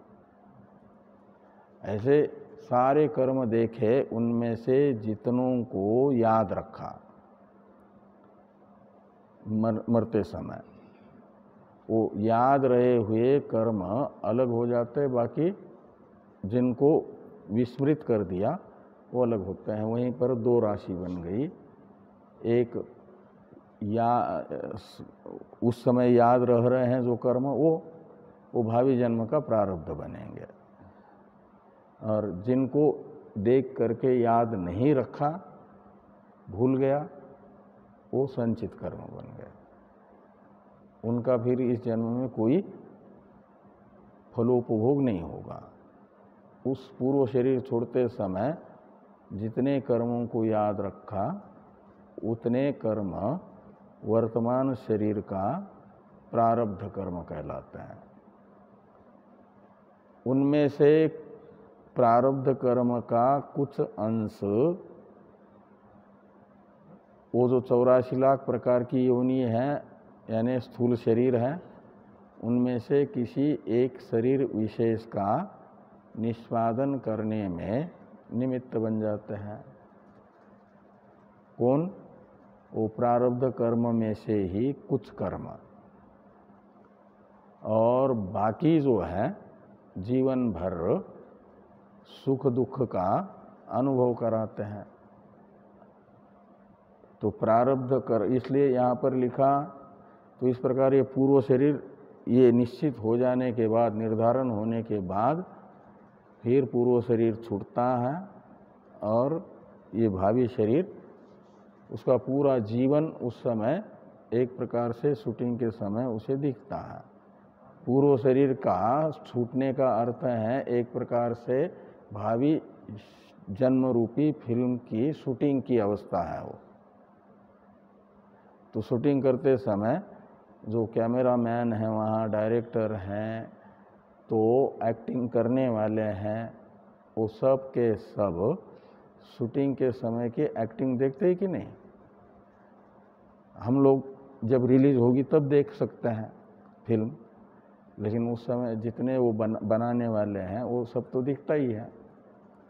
ऐसे सारे कर्म देखे, उनमें से जितनों को याद रखा मरते समय, वो याद रहे हुए कर्म अलग हो जाते हैं, बाकी जिनको विस्मृत कर दिया वो अलग होते हैं। वहीं पर 2 राशि बन गई, एक या उस समय याद रह रहे हैं जो कर्म, वो भावी जन्म का प्रारब्ध बनेंगे, और जिनको देख करके याद नहीं रखा, भूल गया, वो संचित कर्म बन गए। उनका फिर इस जन्म में कोई फलोपभोग नहीं होगा। पूर्व शरीर छोड़ते समय जितने कर्मों को याद रखा उतने कर्म वर्तमान शरीर का प्रारब्ध कर्म कहलाते हैं। उनमें से प्रारब्ध कर्म का कुछ अंश, वो जो 84 लाख प्रकार की योनि है यानी स्थूल शरीर है, उनमें से किसी एक शरीर विशेष का निष्पादन करने में निमित्त बन जाते हैं। कौन? वो प्रारब्ध कर्म में से ही कुछ कर्म, और बाकी जो है जीवन भर सुख दुख का अनुभव कराते हैं। तो प्रारब्ध कर, इसलिए यहाँ पर लिखा, तो इस प्रकार ये पूर्व शरीर ये निश्चित हो जाने के बाद, निर्धारण होने के बाद फिर पूर्व शरीर छूटता है और ये भावी शरीर, उसका पूरा जीवन उस समय एक प्रकार से शूटिंग के समय उसे दिखता है। पूर्व शरीर का छूटने का अर्थ है एक प्रकार से भावी जन्म रूपी फिल्म की शूटिंग की अवस्था है वो। तो शूटिंग करते समय जो कैमरामैन हैं, वहाँ डायरेक्टर हैं, तो एक्टिंग करने वाले हैं, वो सब के सब शूटिंग के समय की एक्टिंग देखते हैं कि नहीं? हम लोग जब रिलीज होगी तब देख सकते हैं फिल्म, लेकिन उस समय जितने वो बनाने वाले हैं वो सब तो दिखता ही है।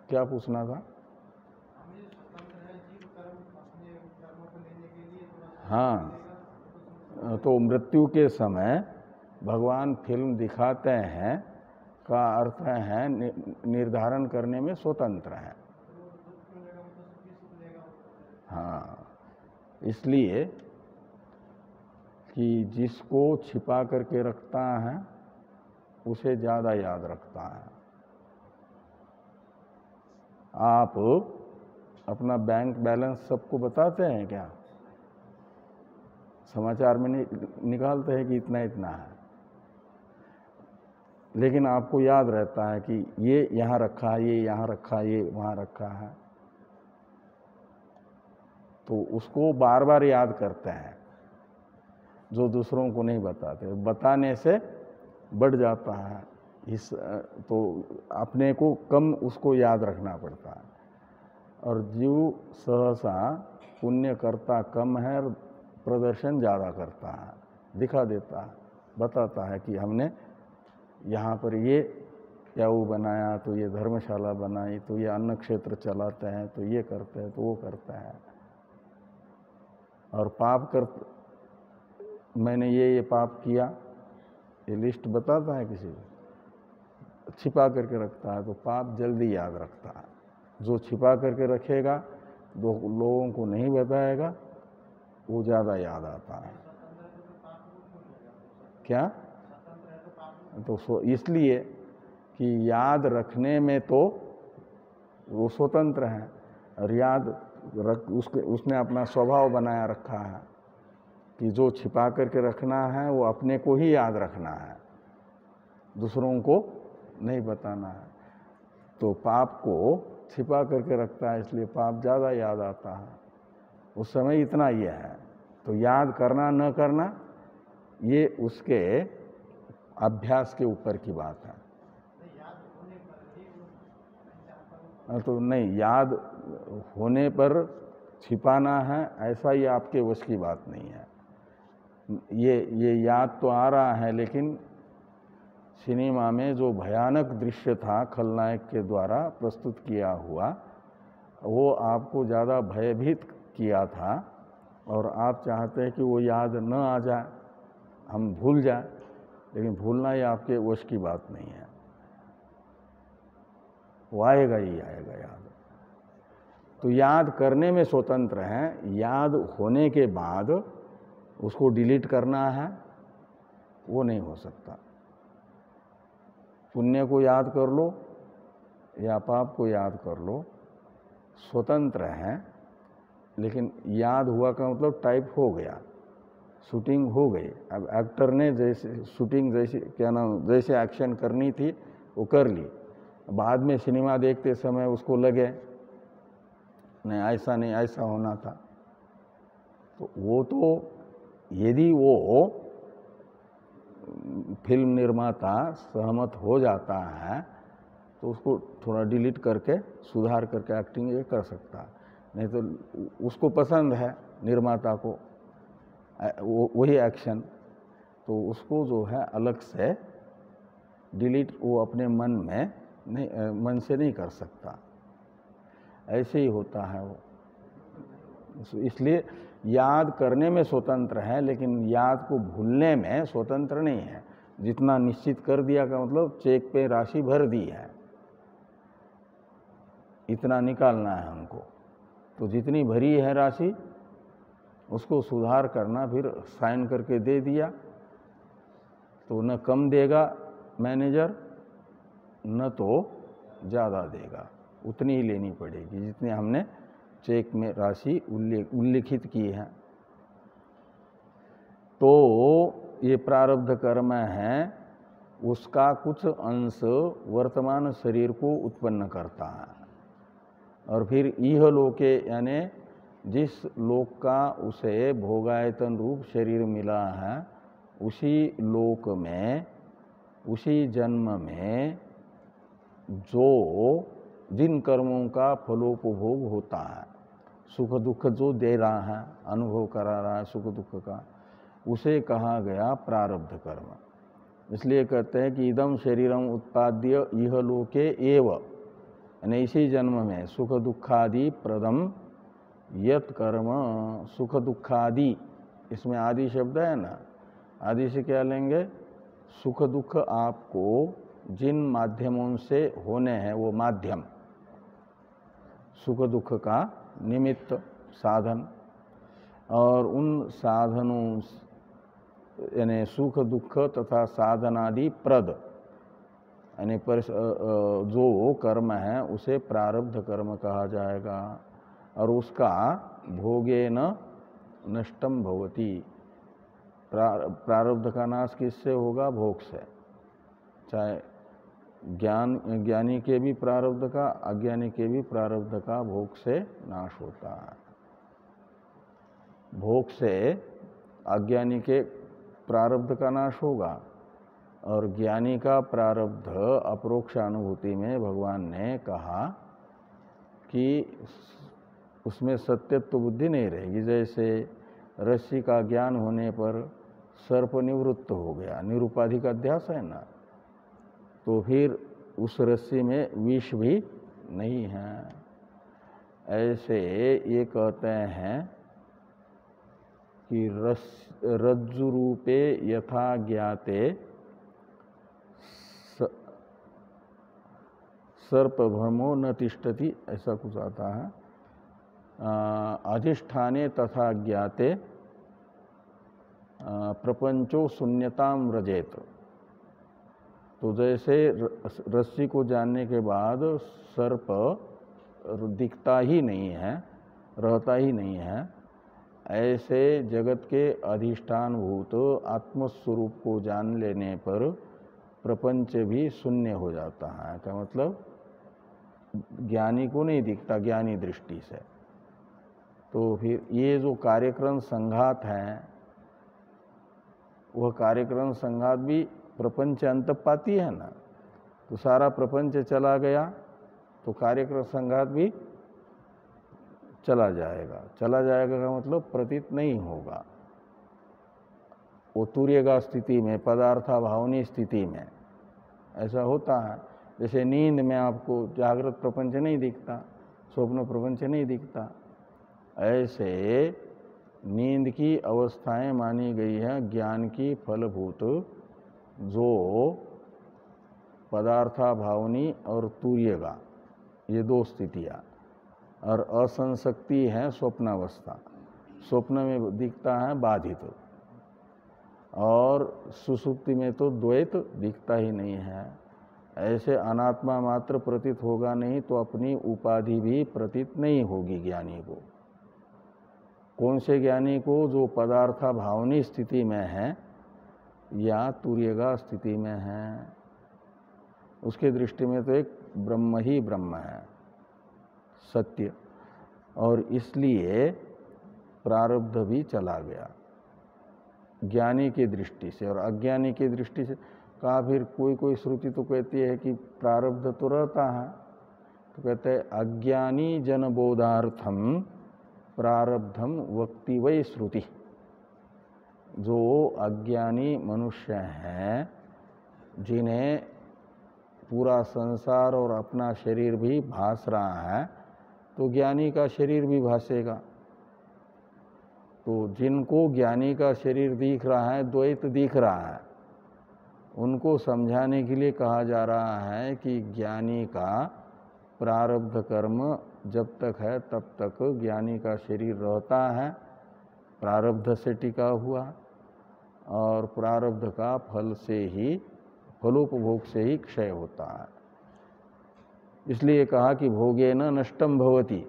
क्या पूछना था? हाँ, तो मृत्यु के समय भगवान फिल्म दिखाते हैं का अर्थ है निर्धारण करने में स्वतंत्र है। हाँ, इसलिए कि जिसको छिपा करके रखता है उसे ज़्यादा याद रखता है। आप अपना बैंक बैलेंस सबको बताते हैं क्या? समाचार में निकालते हैं कि इतना इतना है, लेकिन आपको याद रहता है कि ये यहाँ रखा है, ये यहाँ रखा है, ये वहाँ रखा है, तो उसको बार बार याद करते हैं, जो दूसरों को नहीं बताते। बताने से बढ़ जाता है इस, तो अपने को कम उसको याद रखना पड़ता है। और जीव सहसा पुण्य करता कम है और प्रदर्शन ज़्यादा करता है, दिखा देता है, बताता है कि हमने यहाँ पर ये या वो बनाया, तो ये धर्मशाला बनाई, तो ये अन्न क्षेत्र चलाते हैं, तो ये करते हैं, तो वो करते हैं। और पाप मैंने ये पाप किया, ये लिस्ट बताता है किसी को? छिपा करके रखता है, तो पाप जल्दी याद रखता है। जो छिपा करके रखेगा, जो लोगों को नहीं बताएगा, वो ज़्यादा याद आता है। क्या? तो इसलिए कि याद रखने में तो वो स्वतंत्र है, और याद उसने अपना स्वभाव बनाया रखा है कि जो छिपा करके रखना है वो अपने को ही याद रखना है, दूसरों को नहीं बताना है। तो पाप को छिपा करके रखता है, इसलिए पाप ज़्यादा याद आता है। उस समय इतना ये है। तो याद करना न करना ये उसके अभ्यास के ऊपर की बात है। तो नहीं, याद होने पर छिपाना है ऐसा ये आपके वश की बात नहीं है। ये याद तो आ रहा है, लेकिन सिनेमा में जो भयानक दृश्य था खलनायक के द्वारा प्रस्तुत किया हुआ, वो आपको ज़्यादा भयभीत किया था, और आप चाहते हैं कि वो याद न आ जाए, हम भूल जाए, लेकिन भूलना ये आपके वश की बात नहीं है। वो आएगा ही आएगा याद। तो याद करने में स्वतंत्र हैं, याद होने के बाद उसको डिलीट करना है वो नहीं हो सकता। पुण्य को याद कर लो या पाप को याद कर लो, स्वतंत्र हैं, लेकिन याद हुआ का मतलब टाइप हो गया, शूटिंग हो गई। अब एक्टर ने जैसे शूटिंग जैसे क्या नाम जैसे एक्शन करनी थी वो कर ली, बाद में सिनेमा देखते समय उसको लगे नहीं ऐसा नहीं, ऐसा होना था, तो वो तो यदि वो फिल्म निर्माता सहमत हो जाता है तो उसको थोड़ा डिलीट करके सुधार करके एक्टिंग ये कर सकता है, नहीं तो उसको पसंद है निर्माता को वही एक्शन, तो उसको जो है अलग से डिलीट वो अपने मन में नहीं, मन से नहीं कर सकता। ऐसे ही होता है वो। इसलिए याद करने में स्वतंत्र है, लेकिन याद को भूलने में स्वतंत्र नहीं है। जितना निश्चित कर दिया का मतलब चेक पे राशि भर दी है, इतना निकालना है हमको, तो जितनी भरी है राशि उसको सुधार करना, फिर साइन करके दे दिया तो न कम देगा मैनेजर न तो ज़्यादा देगा, उतनी ही लेनी पड़ेगी जितनी हमने चेक में राशि उल्लिखित की है। तो ये प्रारब्ध कर्म है, उसका कुछ अंश वर्तमान शरीर को उत्पन्न करता है, और फिर इह लोके यानी जिस लोक का उसे भोगायतन रूप शरीर मिला है, उसी लोक में उसी जन्म में जो जिन कर्मों का फलोपभोग होता है, सुख दुख जो दे रहा है, अनुभव करा रहा है सुख दुख का, उसे कहा गया प्रारब्ध कर्म। इसलिए कहते हैं कि इदम शरीरम उत्पाद्य इह लोके एव, यानी इसी जन्म में सुख दुखादि प्रदम यत कर्म, सुख दुखादि, इसमें आदि शब्द है ना, आदि से क्या लेंगे, सुख दुख आपको जिन माध्यमों से होने हैं वो माध्यम, सुख दुख का निमित्त साधन, और उन साधनों यानी सुख दुख तथा साधनादि प्रद यानी जो कर्म है उसे प्रारब्ध कर्म कहा जाएगा, और उसका भोगेन नष्टम भवति, प्रारब्ध का नाश किससे होगा, भोग से। चाहे ज्ञानी के भी प्रारब्ध का, अज्ञानी के भी प्रारब्ध का भोग से नाश होता है। भोग से अज्ञानी के प्रारब्ध का नाश होगा, और ज्ञानी का प्रारब्ध अपरोक्ष अनुभूति में भगवान ने कहा कि उसमें सत्यत्व बुद्धि नहीं रहेगी। जैसे रस्सी का ज्ञान होने पर सर्प निवृत्त हो गया, निरुपाधिक अध्यास है ना, तो फिर उस रस्सी में विष भी नहीं है। ऐसे ये कहते हैं कि रज्जु रूपे यथा ज्ञाते सर्प भ्रमो न तिष्ठति, ऐसा कुछ आता है। अधिष्ठाने तथा ज्ञाते प्रपंचो शून्यताम व्रजेत, तो जैसे रस्सी को जानने के बाद सर्प दिखता ही नहीं है, रहता ही नहीं है, ऐसे जगत के अधिष्ठान भूत आत्मस्वरूप को जान लेने पर प्रपंच भी शून्य हो जाता है। क्या मतलब, ज्ञानी को नहीं दिखता ज्ञानी दृष्टि से। तो फिर ये जो कार्यक्रम संघात है, वह कार्यक्रम संघात भी प्रपंच अंतपाती है ना, तो सारा प्रपंच चला गया तो कार्यक्रम संघात भी चला जाएगा। चला जाएगा का मतलब प्रतीत नहीं होगा, वो तुर्यगा स्थिति में, पदार्था भावनी स्थिति में ऐसा होता है। जैसे नींद में आपको जागृत प्रपंच नहीं दिखता, स्वप्न प्रपंच नहीं दिखता, ऐसे नींद की अवस्थाएं मानी गई है ज्ञान की फलभूत, जो पदार्था भावनी और तुर्यगा, ये दो स्थितियाँ, और असंशक्ति है स्वप्नावस्था। स्वप्न में दिखता है बाधित, और सुसुप्ति में तो द्वैत दिखता ही नहीं है। ऐसे अनात्मा मात्र प्रतीत होगा नहीं तो अपनी उपाधि भी प्रतीत नहीं होगी ज्ञानी को। कौन से ज्ञानी को, जो पदार्था भावनी स्थिति में है या तुर्यगा स्थिति में है, उसके दृष्टि में तो एक ब्रह्म ही ब्रह्म है, सत्य। और इसलिए प्रारब्ध भी चला गया ज्ञानी की दृष्टि से। और अज्ञानी की दृष्टि से कहा, फिर कोई कोई श्रुति तो कहती है कि प्रारब्ध तो रहता है, तो कहते हैं अज्ञानी जनबोधार्थम प्रारब्धम वक्ति वै श्रुति। जो अज्ञानी मनुष्य हैं, जिन्हें पूरा संसार और अपना शरीर भी भास रहा है, तो ज्ञानी का शरीर भी भासेगा। तो जिनको ज्ञानी का शरीर दिख रहा है, द्वैत दिख रहा है, उनको समझाने के लिए कहा जा रहा है कि ज्ञानी का प्रारब्ध कर्म जब तक है तब तक ज्ञानी का शरीर रहता है, प्रारब्ध से टिका हुआ, और प्रारब्ध का फल से ही, फलोपभोग से ही क्षय होता है। इसलिए कहा कि भोगेन नष्टम भवति।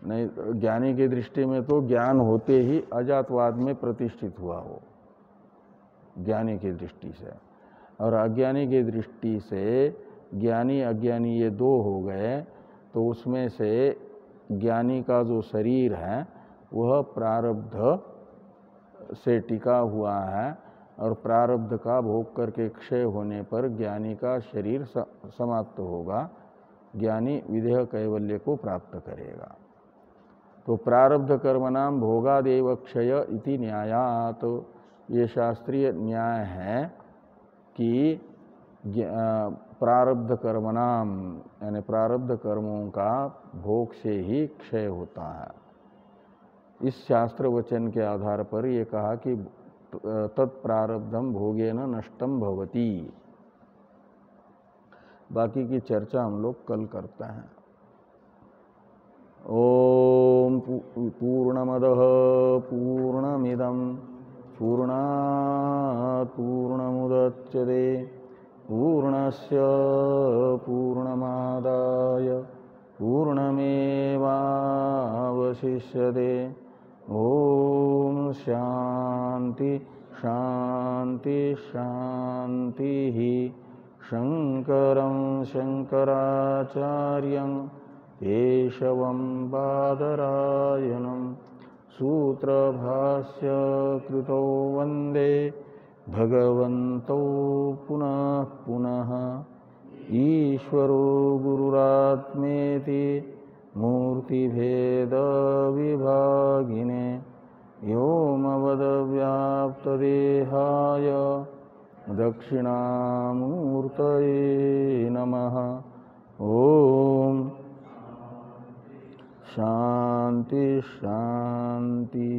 नहीं, ज्ञानी की दृष्टि में तो ज्ञान होते ही अजातवाद में प्रतिष्ठित हुआ हो, ज्ञानी की दृष्टि से। और अज्ञानी की दृष्टि से ज्ञानी अज्ञानी ये दो हो गए, तो उसमें से ज्ञानी का जो शरीर है वह प्रारब्ध से टिका हुआ है, और प्रारब्ध का भोग करके क्षय होने पर ज्ञानी का शरीर समाप्त होगा, ज्ञानी विदेह कैवल्य को प्राप्त करेगा। तो प्रारब्ध कर्मणाम भोगादेव क्षय इति न्यायात, ये शास्त्रीय न्याय है कि प्रारब्ध कर्मणाम यानी प्रारब्ध कर्मों का भोग से ही क्षय होता है। इस शास्त्र वचन के आधार पर ये कहा कि तत्प्रारब्धम भोगेन नष्टम भवति। बाकी की चर्चा हम लोग कल करते हैं। ओम पूर्णमदः पूर्णमिदं पूर्णात् पूर्णमुदच्यते पूर्णस्य पूर्णमादाय पूर्णमेवावशिष्यते। ओम शांति शांति शांति। शंकरं शंकराचार्यं केशवं बादरायणं सूत्रभाष्य कृतो वन्दे भगवन्तौ पुनः पुनः। ईश्वरो गुरुरात्मेति मूर्तिभेदविभागिने व्योमवद्व्याप्तदेहाय दक्षिणामूर्तये नमः। ओम शांति शांति।